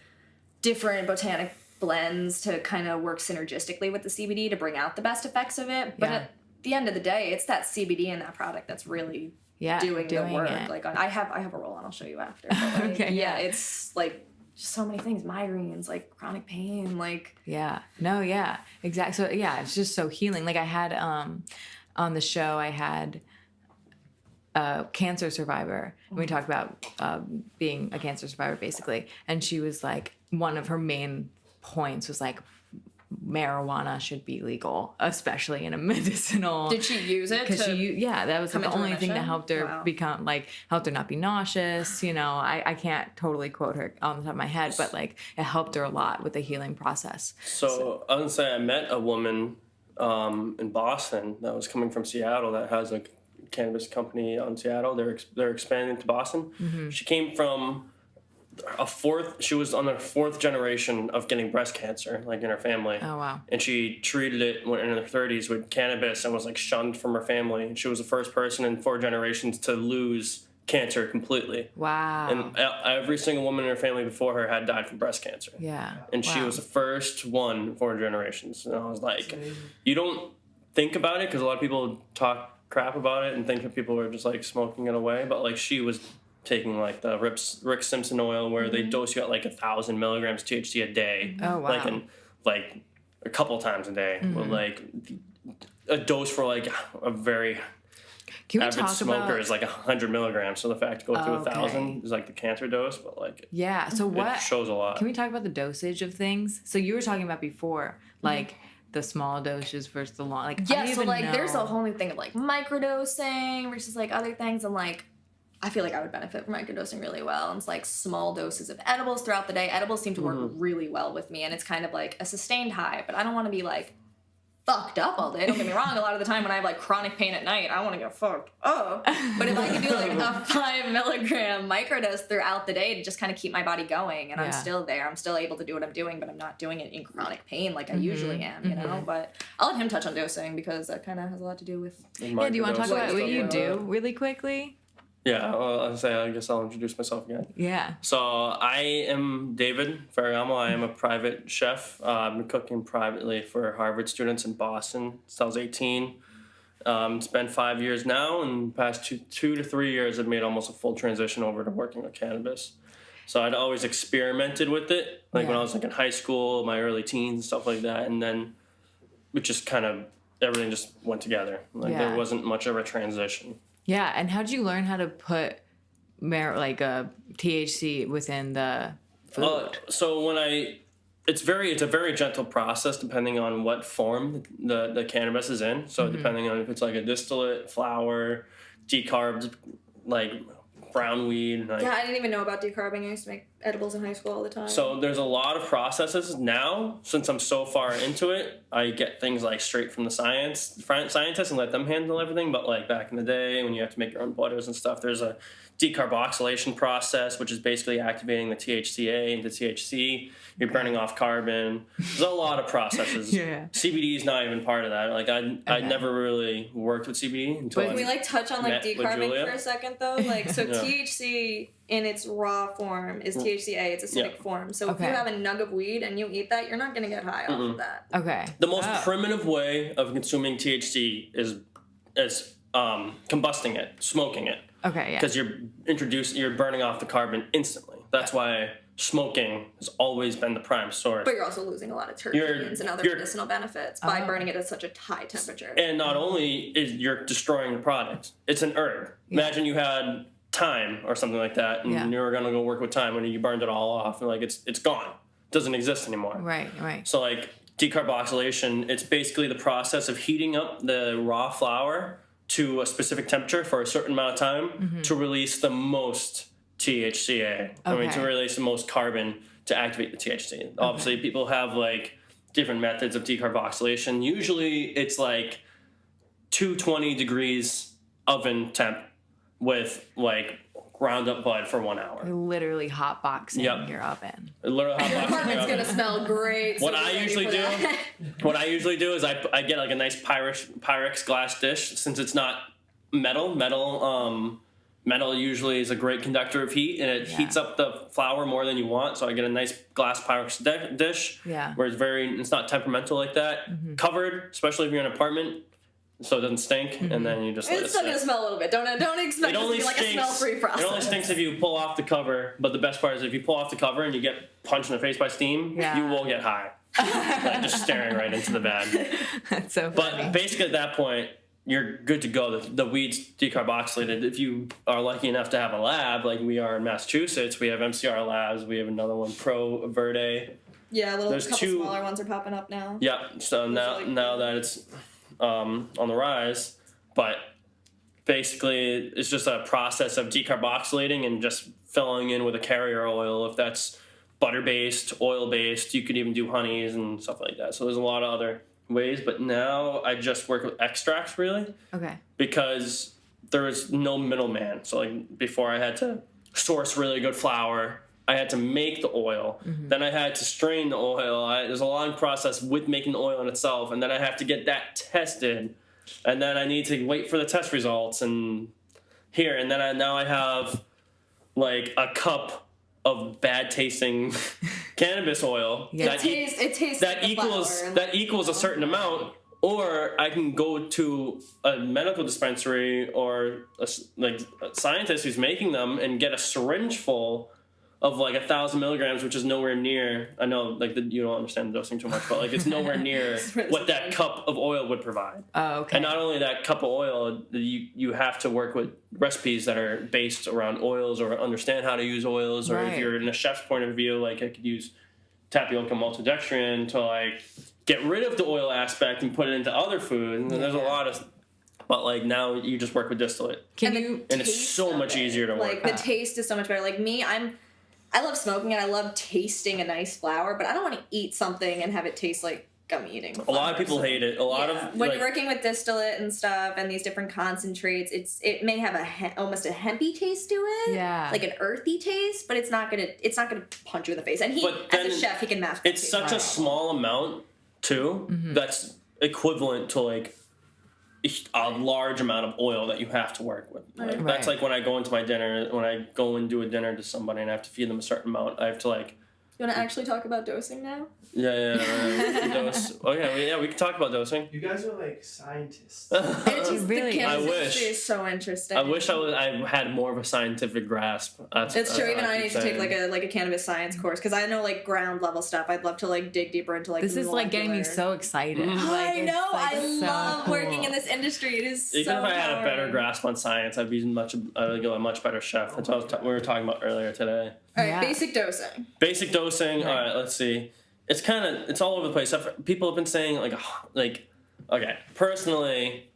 different botanic blends to kind of work synergistically with the CBD to bring out the best effects of it. But Yeah. at the end of the day, it's that CBD in that product that's really doing the work. it. Like, I have a roll-on. I'll show you after. But like, Okay, yeah, yeah. it's like just so many things: migraines, like chronic pain, like. Yeah. No, yeah. Exactly. So yeah, it's just so healing. Like I had on the show I had a cancer survivor. And we talked about being a cancer survivor basically. And she was like, one of her main points was like marijuana should be legal, especially in a medicinal. Did she use it? Because that was come the into only thing that remission? helped her Wow. helped her not be nauseous. You know, I can't totally quote her on the top of my head, but like it helped her a lot with the healing process. So I was gonna say I met a woman in Boston that was coming from Seattle that has a cannabis company in Seattle. They're expanding to Boston. Mm-hmm. She came from she was on her fourth generation of getting breast cancer, like in her family. Oh wow. And she treated it when in her 30s with cannabis and was like shunned from her family. And she was the first person in 4 generations to lose cancer completely. Wow. And every single woman in her family before her had died from breast cancer. Yeah. And she Wow. was the first one in 4 generations. And I was like, you don't think about it because a lot of people talk crap about it and think that people are just like smoking it away. But like she was taking like the Rick Simpson oil, where they dose you at like 1,000 milligrams THC a day. Oh, wow. Like a couple times a day. With like a dose for like a very Can we average talk smoker about? is like 100 milligrams. So the fact to go through Okay. 1,000 is like the cancer dose, but like Yeah. So it what? shows a lot. Can we talk about the dosage of things? So you were talking about before, like the small doses versus the long. Like I Yeah, don't so even like know. there's a whole new thing of like microdosing versus like other things, and like I feel like I would benefit from microdosing really well. And it's like small doses of edibles throughout the day. Edibles seem to work really well with me, and it's kind of like a sustained high, but I don't want to be like fucked up all day. Don't get me wrong. A lot of the time when I have like chronic pain at night, I want to get fucked up. But if I can do like a 5 milligram microdose throughout the day to just kind of keep my body going, and I'm Yeah. still there, I'm still able to do what I'm doing, but I'm not doing it in chronic pain like I usually am, you know? But I'll let him touch on dosing because that kind of has a lot to do with. Yeah. Do you want to talk about what you Microdose. do really quickly? Yeah, well, I guess I'll introduce myself again. Yeah. So I am David Ferragamo. I am a private chef. I've been cooking privately for Harvard students in Boston since I was 18. It's been 5 years now, and the past two to 3 years I've made almost a full transition over to working with cannabis. So I'd always experimented with it, like when Yeah. I was like in high school, my early teens, and stuff like that, and then it just kind of everything just went together. Like Yeah. there wasn't much of a transition. Yeah. And how did you learn how to put THC within the food? So it's a very gentle process depending on what form the cannabis is in. So depending on if it's like a distillate, flower, decarbed, like brown weed. Like, Yeah, I didn't even know about decarbing. I used to make edibles in high school all the time. so there's a lot of processes now. Since I'm so far into it, I get things like straight from the scientists and let them handle everything. But like back in the day when you have to make your own butters and stuff, there's a decarboxylation process, which is basically activating the THCA into THC. You're burning off carbon. There's a lot of processes. Yeah. CBD is not even part of that. Like I never really worked with CBD until But Can we like touch on like Met with decarbing Julia? for a second though? Like so Yeah. THC in its raw form is THCA, it's acidic Yeah. form. So if Okay. you have a nug of weed and you eat that, you're not gonna get high off of that. Okay. the most Oh. primitive way of consuming THC is combusting it, smoking it. Okay. Yeah. Because you're burning off the carbon instantly. That's why smoking has always been the prime source. But you're also losing a lot of terpenes and other medicinal benefits by burning it at such a high temperature. And not only is you're destroying the product, it's an herb. Imagine you had thyme or something like that, and Yeah. you were gonna go work with thyme, and you burned it all off, and like it's gone, it doesn't exist anymore. Right. Right. So like decarboxylation, it's basically the process of heating up the raw flour to a specific temperature for a certain amount of time to release the most THCA. I mean, to Okay. release the most carbon to activate the THC. Obviously, people have like different methods of decarboxylation. Usually, it's like 220 degrees oven temp with like ground up bud for 1 hour. You're literally hotboxing Yep. your oven. Literally hot Your box in the apartment's oven. gonna smell great. so What be I ready usually for do, that. what I usually do is I get like a nice Pyrex glass dish. Since it's not metal usually is a great conductor of heat, and it heats up the flour more than you want. So I get a nice glass Pyrex dish, Yeah. where it's not temperamental like that. Covered, especially if you're in an apartment, so it doesn't stink, and then you just let It's it still gonna sit. smell a little bit. Don't expect It it to only be like a smell-free process. It only stinks if you pull off the cover. But the best part is if you pull off the cover and you get punched in the face by steam, Yeah. you will get high. Like just staring right into the bag. That's so But funny. basically, at that point, you're good to go. The weed's decarboxylated. If you are lucky enough to have a lab, like we are in Massachusetts, we have MCR labs. We have another one, Pro Verde. Yeah, There's couple two- smaller ones are popping up now. Yep. So now that it's on the rise, but basically, it's just a process of decarboxylating and just filling in with a carrier oil. If that's butter-based, oil-based, you could even do honeys and stuff like that. So there's a lot of other ways, but now I just work with extracts really Okay. because there is no middleman. So like before I had to source really good flour, I had to make the oil, then I had to strain the oil. There's a long process with making the oil in itself, and then I have to get that tested, and then I need to wait for the test results and now I have like a cup of bad tasting cannabis oil Yeah. It tastes that like the equals flour and that equals a certain amount Or I can go to a medical dispensary or a scientist who's making them and get a syringe full of like 1,000 milligrams, which is nowhere near. I know, like you don't understand the dosing too much, but like it's nowhere near what that cup of oil would provide. Oh, okay. And not only that cup of oil, you have to work with recipes that are based around oils or understand how to use oils. Or if you're in a chef's point of view, like I could use tapioca maltodextrin to like get rid of the oil aspect and put it into other food. And there's a lot of, but like now you just work with distillate. Can and you? And it's so much easier to like work. the taste is so much better. Like me, I love smoking and I love tasting a nice flower, but I don't want to eat something and have it taste like I'm eating. A lot of people hate it. A lot of when you're working with distillate and stuff and these different concentrates, it may have almost a hempy taste to it, like an earthy taste, but it's not gonna punch you in the face. And as a chef, he can mask. It's such a small amount too that's equivalent to like a large amount of oil that you have to work with. Like, that's like when I go into my dinner, when I go and do a dinner to somebody and I have to feed them a certain amount, I have to like. You want to actually talk about dosing now? Yeah. Dose. Okay, we can talk about dosing. You guys are like scientists. It's just Really? the cannabis I wish. industry is so interesting. I wish I had more of a scientific grasp. It's true. Even I need to take like a cannabis science course because I know like ground level stuff. I'd love to like dig deeper into like. This is like getting me so excited. I know. Like, I so love cool. working in this industry. It is Even so if I had a better empowering. grasp on science, I'd be a much better chef. That's what we were talking about earlier today. All right, basic dosing. Basic dosing. All right, let's see. It's all over the place. People have been saying okay. Personally,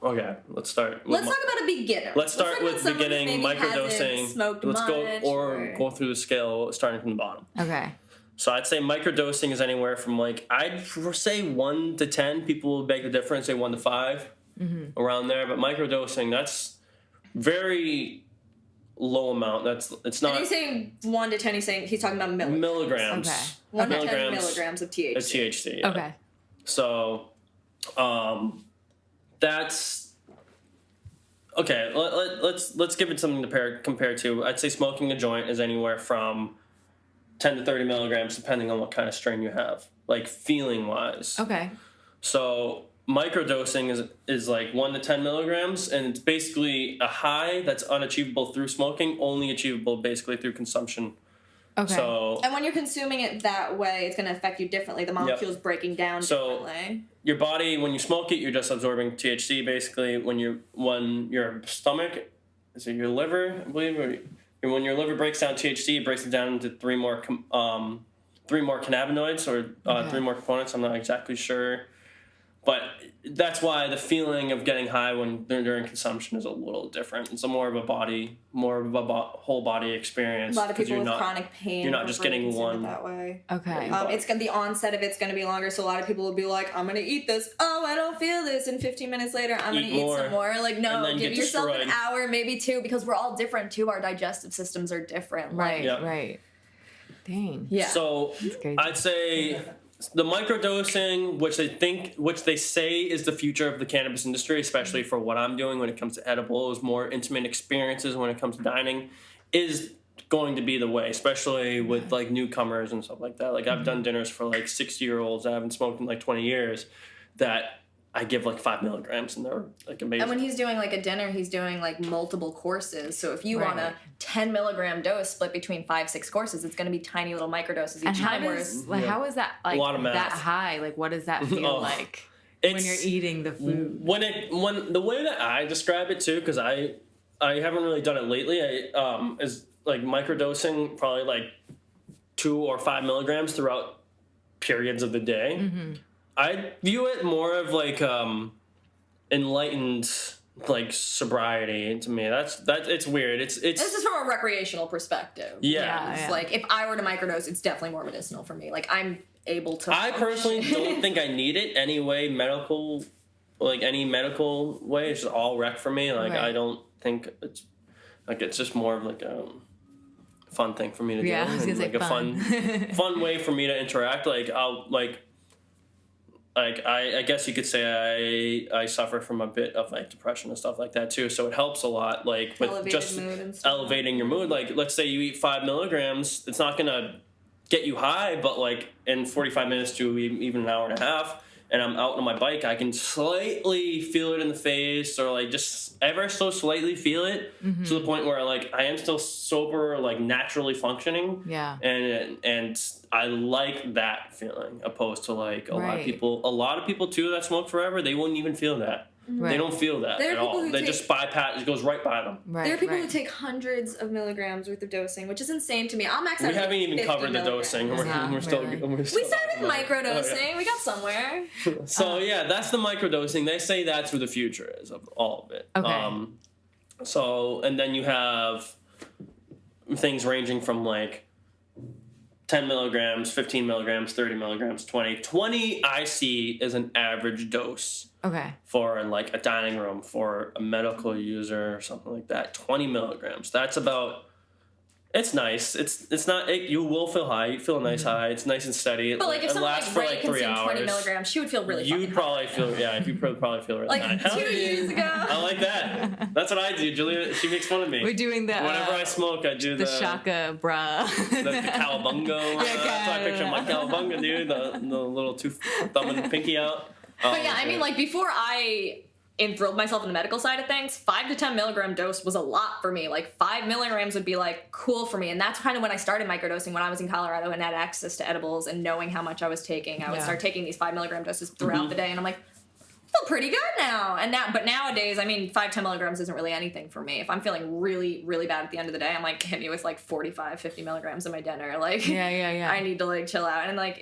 okay. Let's start. Let's talk about a beginner. Let's start talk with about someone who beginning maybe microdosing. hasn't smoked Let's much, go through the scale starting from the bottom. Okay. So I'd say microdosing is anywhere from I'd say 1 to 10. People will beg the difference, say 1 to 5, around there. But microdosing, that's very low amount. It's not. And he's saying 1 to 10. He's talking about milligrams. Okay. 1 to 10 milligrams of THC. Of THC. Yeah. Okay. So, that's okay. Let's give it something to compare to. I'd say smoking a joint is anywhere from 10 to 30 milligrams, depending on what kind of strain you have, like feeling wise. Okay. So microdosing is like 1 to 10 milligrams, and it's basically a high that's unachievable through smoking, only achievable basically through consumption. Okay. So, and when you're consuming it that way, it's going to affect you differently. The molecule's breaking down differently. Your body, when you smoke it, you're just absorbing THC basically. When your stomach, is it your liver, I believe, or when your liver breaks down THC, it breaks it down into three more cannabinoids or 3 more components. I'm not exactly sure. But that's why the feeling of getting high during consumption is a little different. It's more of a whole body experience. A lot of people with chronic pain. You're not just getting one that way. Okay. The onset of it's going to be longer, so a lot of people will be like, "I'm going to eat this. Oh, I don't feel this." And 15 minutes later, I'm going to eat some more. Like, no, give yourself an hour, maybe 2, because we're all different too. Our digestive systems are different. Right. Right. Dang. Yeah. So I'd say. The microdosing, which they say is the future of the cannabis industry, especially for what I'm doing when it comes to edibles, more intimate experiences when it comes to dining, is going to be the way, especially with like newcomers and stuff like that. Like I've done dinners for like 60-year-olds that haven't smoked in like 20 years that I give like 5 milligrams and they're like amazing. And when he's doing like a dinner, he's doing like multiple courses. So if you want a 10 milligram dose split between 5-6 courses, it's going to be tiny little microdoses each time. How is that like a lot of math. that high? Like what does that feel like when you're eating the food? When the way that I describe it too, because I haven't really done it lately, is like microdosing probably like 2 or 5 milligrams throughout periods of the day. Mm-hmm. I view it more of like enlightened like sobriety to me. That's it's weird. It's this is from a recreational perspective. Yeah. It's like if I were to microdose, it's definitely more medicinal for me. Like I'm able to. I personally don't think I need it any way medical way. It's just all rec for me. Like I don't think it's just more of like a fun thing for me to do. I was gonna say like fun. a fun way for me to interact. Like I'll I guess you could say I suffer from a bit of like depression and stuff like that too, so it helps a lot like with just elevating your mood. Like let's say you eat 5 milligrams, it's not gonna get you high, but like in 45 minutes to even an hour and a half, and I'm out on my bike, I can slightly feel it in the face, or like just ever so slightly feel it, to the point where like I am still sober, like naturally functioning. Yeah. And I like that feeling, opposed to like a lot of people too that smoke forever, they wouldn't even feel that. They don't feel that There are at people all. who They take- just bypass. It goes right by them. Right. There are people right. who take hundreds of milligrams worth of dosing, which is insane to me. I'll max out. We haven't like even 50 covered the milligrams. dosing. Uh-huh, We're still. really. We're still We started with micro dosing. Oh, yeah. We got somewhere. So yeah, that's the microdosing. They say that's who the future is of all of it. Okay. So and then you have things ranging from like 10 milligrams, 15 milligrams, 30 milligrams, 20. 20 I see is an average dose Okay. for like a dining room for a medical user or something like that. 20 milligrams. That's about. It's nice. It's not. You will feel high. You feel a nice high. It's nice and steady. But like if it someone lasts like for Ray like 3 consumed hours. 20 milligrams, she would feel really fucking You'd probably feel, you probably feel really like high. Hell 2 yeah. years ago. I like that. That's what I do. Julia, she makes fun of me. We're doing the Whenever I smoke, I do the shaka bra. the cowabunga. That's how I picture my cowabunga, dude. The little two thumb and pinky out. But yeah, I mean, like before I enthralled myself in the medical side of things, 5 to 10 milligram dose was a lot for me. Like 5 milligrams would be like cool for me, and that's kind of when I started microdosing when I was in Colorado and had access to edibles and knowing how much I was taking. I would start taking these 5 milligram doses throughout the day, and I'm like, I feel pretty good now. But nowadays, I mean, 5-10 milligrams isn't really anything for me. If I'm feeling really, really bad at the end of the day, I'm like, hit me with like 45-50 milligrams of my dinner. Like, Yeah. I need to like chill out, and like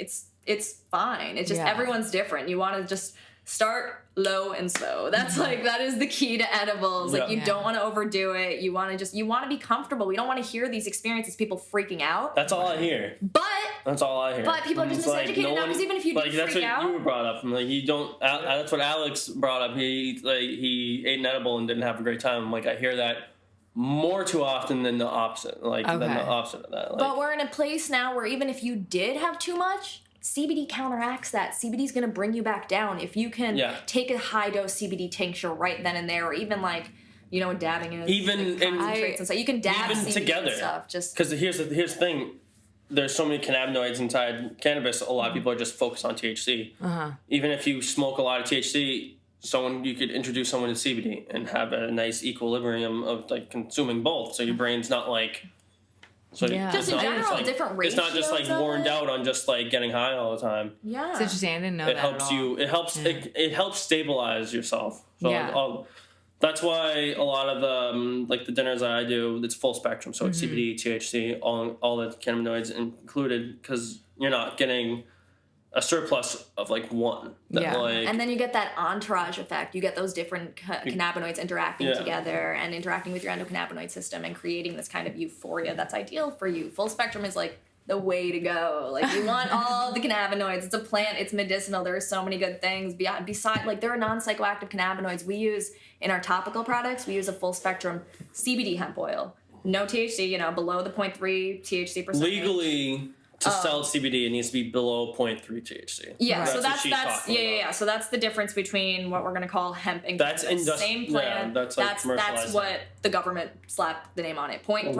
it's fine. It's just everyone's different. You want to just start low and slow. That's like that is the key to edibles. Like you don't want to overdo it. You want to be comfortable. We don't want to hear these experiences, people freaking out. That's all I hear. But That's all I hear. But people are just It's like, miseducated now, 'cause even if you do that's freak what out- you brought up. Like you don't. That's what Alex brought up. He ate an edible and didn't have a great time. Like I hear that more too often than the opposite. Than the opposite of that. Like, but we're in a place now where even if you did have too much, CBD counteracts that. CBD is going to bring you back down. If you can take a high dose CBD tincture right then and there, or even like, you know what dabbing is? Even like concentrates and stuff. You can dab even CBD together. and stuff. Just because here's the thing. There's so many cannabinoids inside cannabis. A lot of people are just focused on THC. Even if you smoke a lot of THC, you could introduce someone to CBD and have a nice equilibrium of like consuming both. So your brain's not like. So Yeah. Just in general, like, different it's not just like ratios of worn it. out on just like getting high all the time. yeah. It's interesting. I didn't know It that helps at all. you. It helps. It helps stabilize yourself. So Yeah. that's why a lot of the dinners that I do, it's full spectrum. So it's CBD, THC, all the cannabinoids included, because you're not getting a surplus of like one. And then you get that entourage effect. You get those different cannabinoids interacting together and interacting with your endocannabinoid system and creating this kind of euphoria that's ideal for you. Full spectrum is like the way to go. Like you want all the cannabinoids. It's a plant. It's medicinal. There are so many good things. Besides, like there are non-psychoactive cannabinoids. We use in our topical products. We use a full spectrum CBD hemp oil. No THC. Below the 0.3 THC percentage. legally. To sell CBD, it needs to be below 0.3 THC. Yeah, so what that's she's talking about. So that's the difference between what we're gonna call hemp and That's cannabis. Same plant. yeah, that's, like, that's commercialized. what the government slapped the name on it. 0.3%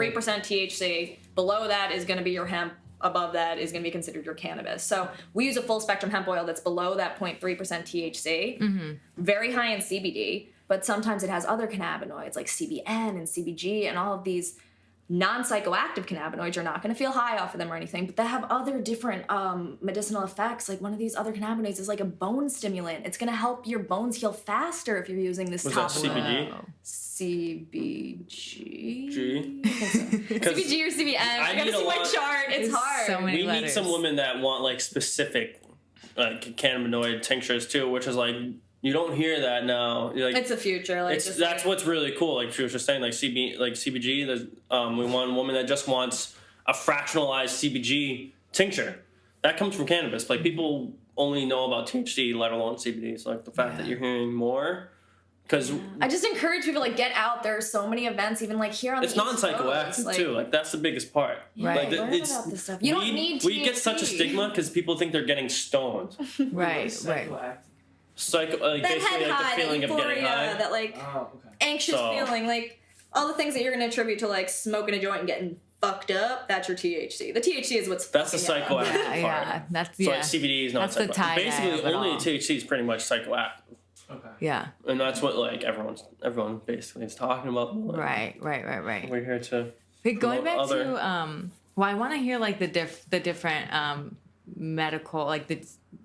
THC. Below that is gonna be your hemp. Above that is gonna be considered your cannabis. So we use a full spectrum hemp oil that's below that 0.3% THC. Very high in CBD, but sometimes it has other cannabinoids like CBN and CBG and all of these non-psychoactive cannabinoids. You're not going to feel high off of them or anything, but they have other different medicinal effects. Like one of these other cannabinoids is like a bone stimulant. It's going to help your bones heal faster if you're using this Was that topical. CBG? CBG. CBG CBG or CBN. I gotta need a see my lot- chart. It's There's hard. so many We need letters. some women that want like specific cannabinoid tinctures too, which is like you don't hear that now. Like, It's a future. Like just that's like, what's really cool. Like she was just saying, like CBG. There's we want a woman that just wants a fractionalized CBG tincture. That comes from cannabis. Like people only know about THC, let alone CBD. So like the fact that you're hearing more, because I just encourage people like get out. There are so many events, even like here on it's the East non-psychoactive Coast, like, too. Like that's the biggest part. Right. Like learn about this stuff. You don't need we get such a THC. stigma because people think they're getting stoned. Right. Psychoactive. Like That basically head like high, the feeling that of getting euphoria, high. that like Oh, okay. anxious So- feeling, like all the things that you're going to attribute to like smoking a joint and getting fucked up, that's your THC. The THC is what's That's the fucking you up. psychoactive part. Yeah, that's So like CBD is not That's the psychoactive. tie-dye Basically, of it only all. the THC is pretty much psychoactive. Okay. Yeah. And that's what like everyone basically is talking about. Right. We're here to But going back promote to well, I want to hear like the different medical, like the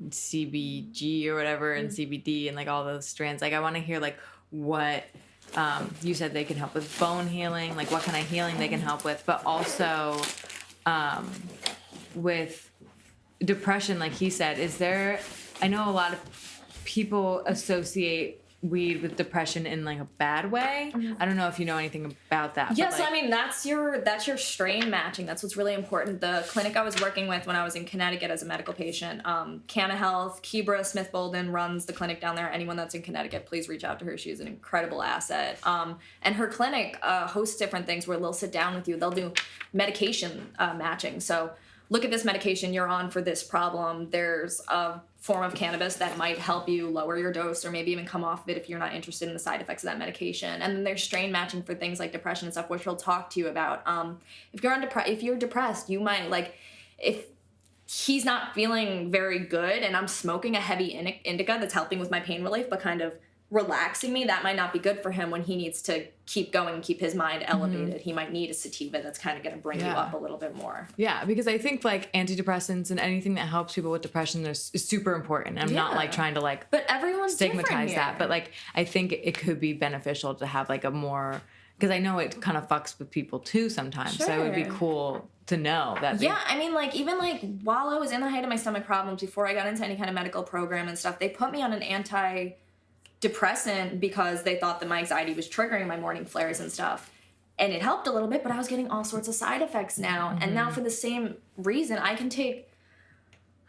CBG or whatever and CBD and like all those strands. Like I want to hear like what you said they can help with bone healing, like what kind of healing they can help with, but also with depression, like he said. Is there? I know a lot of people associate weed with depression in like a bad way. I don't know if you know anything about that. Yeah, but, so like, I mean that's your strain matching. That's what's really important. The clinic I was working with when I was in Connecticut as a medical patient, Canna Health, Kebra Smith Bolden runs the clinic down there. Anyone that's in Connecticut, please reach out to her. She's an incredible asset. And her clinic hosts different things where they'll sit down with you. They'll do medication matching. So look at this medication you're on for this problem. There's a form of cannabis that might help you lower your dose or maybe even come off of it if you're not interested in the side effects of that medication. And then there's strain matching for things like depression and stuff, which we'll talk to you about. If you're depressed, you might like if he's not feeling very good and I'm smoking a heavy indica that's helping with my pain relief but kind of relaxing me, that might not be good for him when he needs to keep going and keep his mind elevated. He might need a sativa that's kind of going to bring you up a little bit more. Yeah, because I think like antidepressants and anything that helps people with depression is super important. I'm not like trying to like but everyone's stigmatize different that, but like I think it could be beneficial to have like a more, because I know it kind of fucks with people too sometimes. So it would be cool to know that. Yeah, I mean, like even like while I was in the height of my stomach problems before I got into any kind of medical program and stuff, they put me on an antidepressant because they thought that my anxiety was triggering my morning flares and stuff. And it helped a little bit, but I was getting all sorts of side effects now. And now for the same reason, I can take,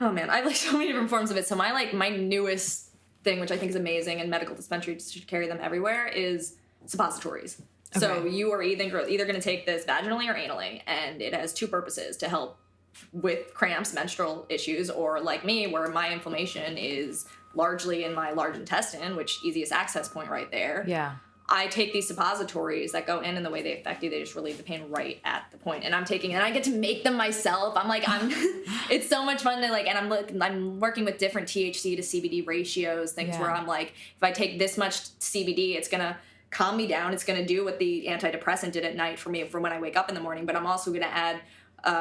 oh man, I have like so many different forms of it. So my newest thing, which I think is amazing, and medical dispensaries should carry them everywhere, is suppositories. Okay. So you are either going to take this vaginally or anally, and it has two purposes: to help with cramps, menstrual issues, or like me, where my inflammation is largely in my large intestine, which easiest access point right there. Yeah. I take these suppositories that go in, and the way they affect you, they just relieve the pain right at the point. And I'm taking, and I get to make them myself. It's so much fun to like, and I'm working with different THC to CBD ratios, things where I'm like, if I take this much CBD, it's gonna calm me down. It's gonna do what the antidepressant did at night for me for when I wake up in the morning. But I'm also gonna add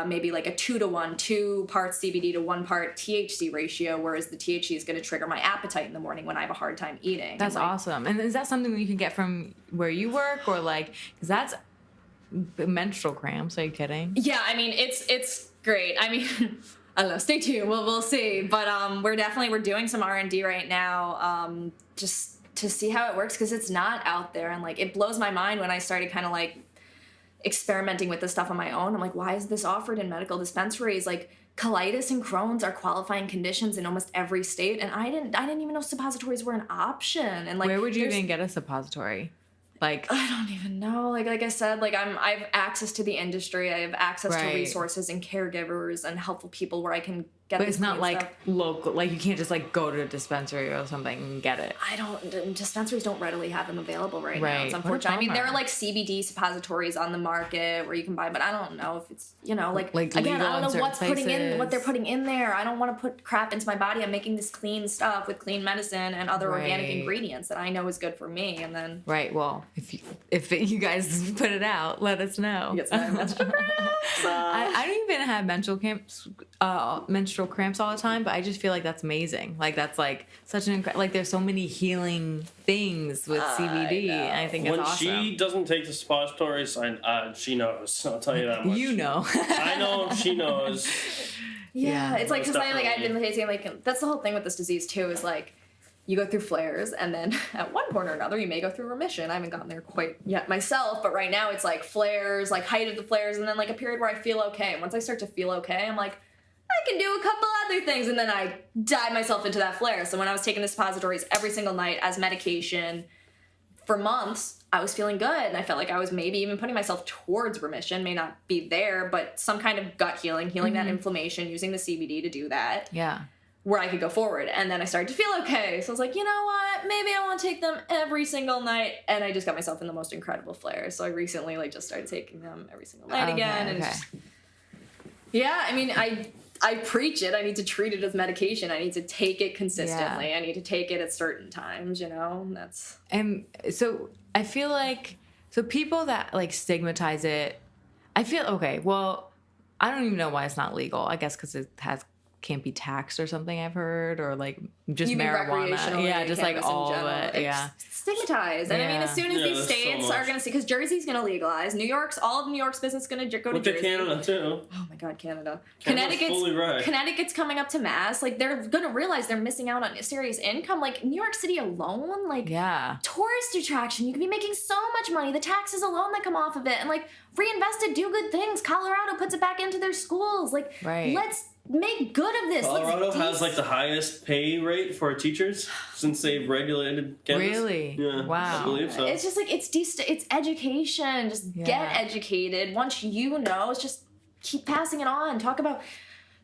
maybe like a 2-to-1, 2 parts CBD to 1 part THC ratio, whereas the THC is going to trigger my appetite in the morning when I have a hard time eating. That's awesome. And is that something that you can get from where you work, or like, because that's menstrual cramps? Are you kidding? Yeah, I mean it's great. I mean, I don't know. Stay tuned. We'll see. But we're doing some R&D right now, just to see how it works, because it's not out there, and like it blows my mind when I started kind of like experimenting with this stuff on my own. I'm like, why is this offered in medical dispensaries? Like colitis and Crohn's are qualifying conditions in almost every state, and I didn't even know suppositories were an option. And like, where would you even get a suppository? Like, I don't even know. Like I said, like I have access to the industry. I have access to resources and caregivers and helpful people where I can get. But it's not like local. Like you can't just like go to a dispensary or something and get it. Dispensaries don't readily have them available right now. It's unfortunate. I mean, there are like CBD suppositories on the market where you can buy, but I don't know if it's like again, I don't know what they're putting in there. I don't want to put crap into my body. I'm making this clean stuff with clean medicine and other organic ingredients that I know is good for me. And then well, if you guys put it out, let us know. I don't even have menstrual cramps all the time, but I just feel like that's amazing. Like that's like such an like there's so many healing things with CBD, and I think it's awesome. When she doesn't take the suppositories, she knows. I'll tell you that much. You know. I know. She knows. Yeah, it's like because I've been tasting like that's the whole thing with this disease too. Is like you go through flares, and then at one point or another, you may go through remission. I haven't gotten there quite yet myself, but right now it's like flares, like height of the flares, and then like a period where I feel okay. And once I start to feel okay, I'm like, I can do a couple other things, and then I dive myself into that flare. So when I was taking the suppositories every single night as medication for months, I was feeling good, and I felt like I was maybe even putting myself towards remission. May not be there, but some kind of gut healing that inflammation, using the CBD to do that. Yeah. where I could go forward. And then I started to feel okay. So I was like, you know what? Maybe I want to take them every single night. And I just got myself in the most incredible flares. So I recently like just started taking them every single night again. And just, yeah, I mean, I preach it. I need to treat it as medication. I need to take it consistently. I need to take it at certain times, you know? That's... And so I feel like, so people that like stigmatize it, I feel, okay, well, I don't even know why it's not legal. I guess because it can't be taxed or something, I've heard, or like just marijuana. Yeah, just like all of it. Yeah. Stigmatized. And I mean, as soon as these states are going to see, because Jersey's going to legalize, all of New York's business is going to go to Jersey. Canada too. Oh my God, Canada. Right. Connecticut's coming up to Mass. Like, they're going to realize they're missing out on serious income. Like, New York City alone, like, tourist attraction, you could be making so much money. The taxes alone that come off of it, and like, reinvested, do good things. Colorado puts it back into their schools. Like, let's make good of this. Colorado has like the highest pay rate for teachers since they've regulated cannabis. Really? Yeah. Wow. I believe so. It's just like it's education. Just get educated. Once you know, it's just keep passing it on. Talk about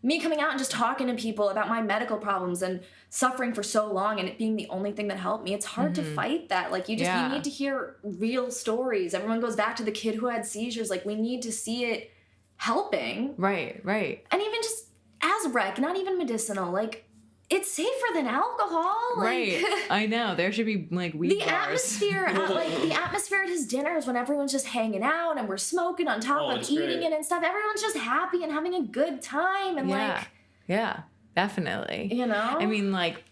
me coming out and just talking to people about my medical problems and suffering for so long and it being the only thing that helped me. It's hard to fight that. Like, you need to hear real stories. Everyone goes back to the kid who had seizures. Like, we need to see it helping. Right. And even just as rec, not even medicinal. Like, it's safer than alcohol. Like, right. I know. There should be like weed bars. Atmosphere the atmosphere at his dinners when everyone's just hanging out and we're smoking on top of eating it and stuff. Everyone's just happy and having a good time and definitely. You know? I mean, like,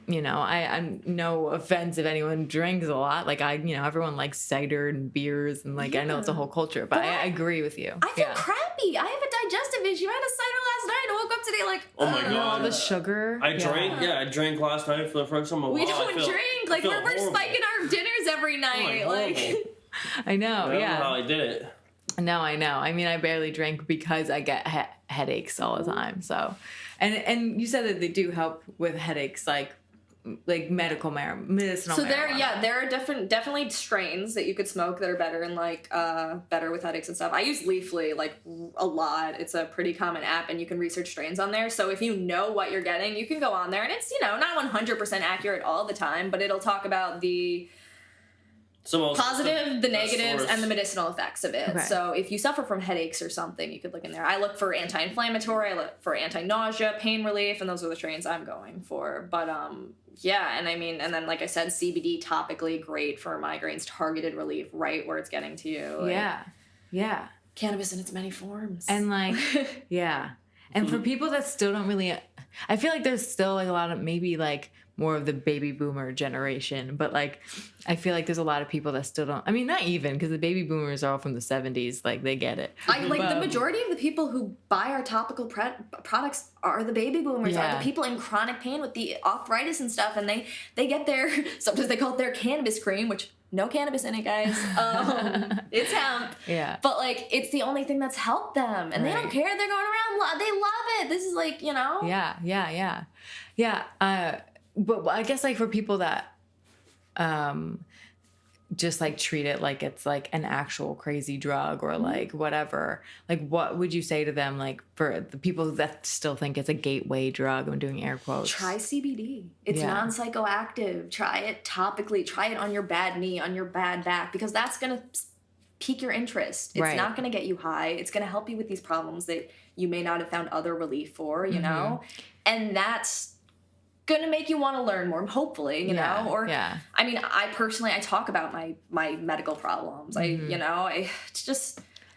you know, I'm no offense if anyone drinks a lot. Like, everyone likes cider and beers and like, I know it's a whole culture, but I agree with you. I feel crappy. I have a digestive issue. I had a cider last night and I woke up today like, oh my God. All the sugar. I drank last night for the first time in a while. We don't drink. Like, we're spiking our dinners every night. I know. I don't know how I did it. No, I know. I mean, I barely drink because I get headaches all the time. So, and you said that they do help with headaches, like medicinal marijuana. So there are definitely strains that you could smoke that are better and like better with headaches and stuff. I use Leafly like a lot. It's a pretty common app and you can research strains on there. So if you know what you're getting, you can go on there and it's, not 100% accurate all the time, but it'll talk about the positive, the negatives, and the medicinal effects of it. Okay. So if you suffer from headaches or something, you could look in there. I look for anti-inflammatory, I look for anti-nausea, pain relief, and those are the strains I'm going for. But and I mean, and then like I said, CBD topically great for migraines, targeted relief right where it's getting to you. Like, yeah. Cannabis in its many forms. And like, and for people that still don't really, I feel like there's still like a lot of maybe like more of the baby boomer generation, but like I feel like there's a lot of people that still don't, I mean, not even, because the baby boomers are all from the 70s, like they get it. The majority of the people who buy our topical products are the baby boomers, are the people in chronic pain with the arthritis and stuff, and they get their, sometimes they call it their cannabis cream, which no cannabis in it, guys. It's hemp. Yeah. But like, it's the only thing that's helped them, and they don't care. They're going around, they love it. This is like, Yeah. But I guess like for people that just like treat it like it's like an actual crazy drug or like whatever, like what would you say to them, like for the people that still think it's a gateway drug? I'm doing air quotes. Try CBD. It's non-psychoactive. Try it topically. Try it on your bad knee, on your bad back, because that's going to pique your interest. It's not going to get you high. It's going to help you with these problems that you may not have found other relief for, you know? And that's gonna make you want to learn more, hopefully, you know. Or I mean, I personally talk about my medical problems. I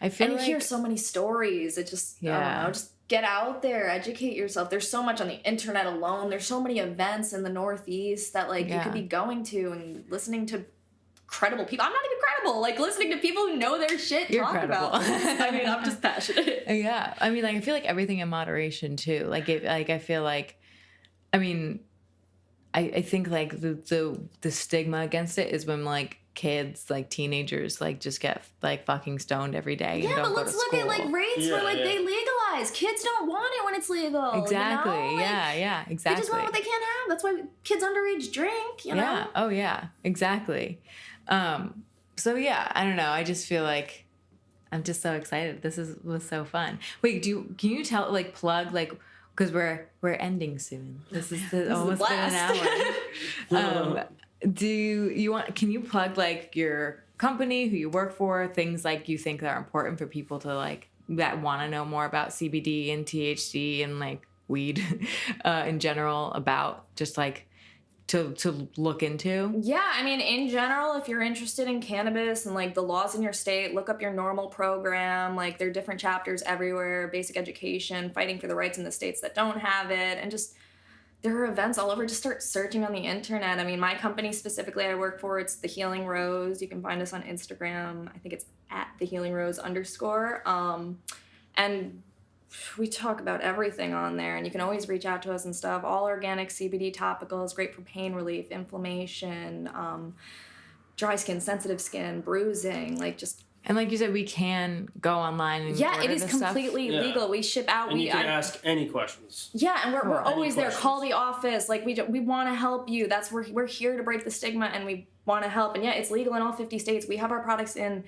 feel like hear so many stories. It just I don't know, just get out there, educate yourself. There's so much on the internet alone. There's so many events in the Northeast that like you could be going to and listening to credible people. I'm not even credible. Like listening to people who know their shit talk about this. I mean, I'm just passionate. Yeah, I mean, like I feel like everything in moderation too. I feel like. I mean, I think like the stigma against it is when like kids, like teenagers, like just get like fucking stoned every day. Yeah, and don't but let's look at like rates where like they legalize. Kids don't want it when it's legal. Exactly. You know? Like, exactly. They just want what they can't have. That's why kids underage drink. You know. Yeah. Oh yeah. Exactly. So yeah, I don't know. I just feel like I'm just so excited. This was so fun. Wait, can you plug like because we're ending soon. This is almost been an blast. hour. Can you plug like your company, who you work for, things like you think that are important for people to like that want to know more about CBD and THC and like weed in general, about just like to look into? Yeah, I mean, in general, if you're interested in cannabis and like the laws in your state, look up your normal program. Like there are different chapters everywhere, basic education, fighting for the rights in the states that don't have it, and just there are events all over. Just start searching on the internet. I mean, my company specifically I work for, it's The Healing Rose. You can find us on Instagram. I think it's at The Healing Rose _ and we talk about everything on there, and you can always reach out to us and stuff. All organic CBD topicals, great for pain relief, inflammation, dry skin, sensitive skin, bruising, like just. And like you said, we can go online and yeah, order it is this stuff. completely legal. We ship out. And you can ask any questions. Yeah, and we're always there. questions. Call the office. Like we want to help you. That's we're here to break the stigma, and we want to help. And yeah, it's legal in all 50 states. We have our products in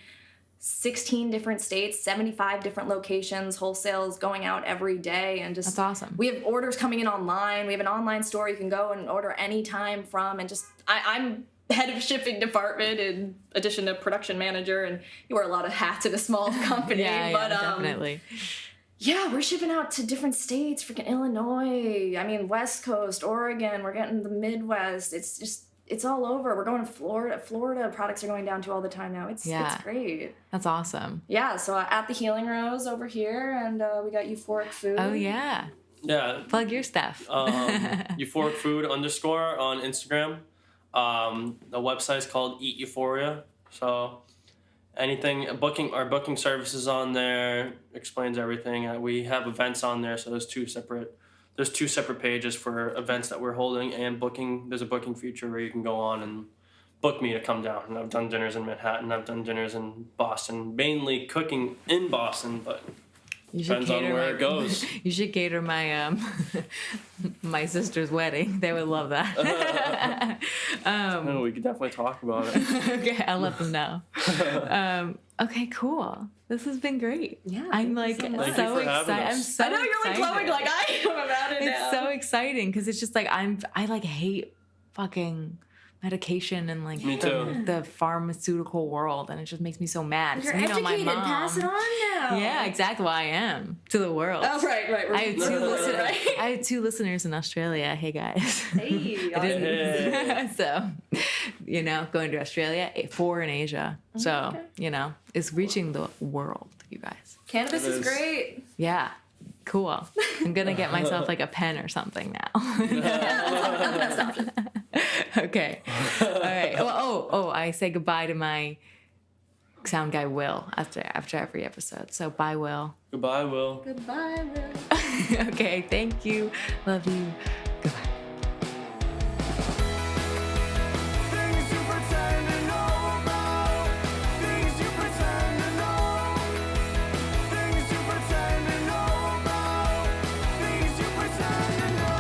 16 different states, 75 different locations, wholesales going out every day, and just That's awesome. We have orders coming in online. We have an online store you can go and order anytime from, and just I'm head of shipping department in addition to production manager, and you wear a lot of hats in a small company. Yeah, definitely. Yeah, we're shipping out to different states, freaking Illinois, I mean West Coast, Oregon, we're getting the Midwest. It's all over. We're going to Florida. Florida products are going down to all the time now. It's great. That's awesome. Yeah, so at the Healing Rose over here, and we got Euphoric Food. Oh, yeah. Yeah. Plug your stuff. Euphoric Food _ on Instagram. The website's called Eat Euphoria. So anything, our booking services on there, explains everything. We have events on there, so there's two separate pages for events that we're holding and booking. There's a booking feature where you can go on and book me to come down. And I've done dinners in Manhattan. I've done dinners in Boston, mainly cooking in Boston, but depends on where it goes. You should cater my my sister's wedding. They would love that. We could definitely talk about it. Okay, I'll let them know. Okay, cool. This has been great. Yeah, I'm like thank you so much. so Thank you for having excited. us. I'm so I know you're like excited. glowing like I am about it now. It's so exciting because it's just like I like hate fucking medication and like Me too. the pharmaceutical world, and it just makes me so mad. You're So, educated. my mom. Pass it on now. Yeah, exactly. Well, I am to the world. Oh, right. I have two listeners. Right. I have 2 listeners in Australia. Hey guys. Hey, I didn't. Hey. So, going to Australia, 4 in Asia. So, okay. It's reaching the world, you guys. Cannabis It is is. great. Yeah. Cool. I'm gonna get myself like a pen or something now. Not the best option. Okay. All right. Oh, I say goodbye to my sound guy Will after every episode. So bye, Will. Goodbye, Will. Goodbye, Will. Okay. Thank you. Love you. Goodbye. Things you pretend to know about, things you pretend to know, things you pretend to know about, things you pretend to know.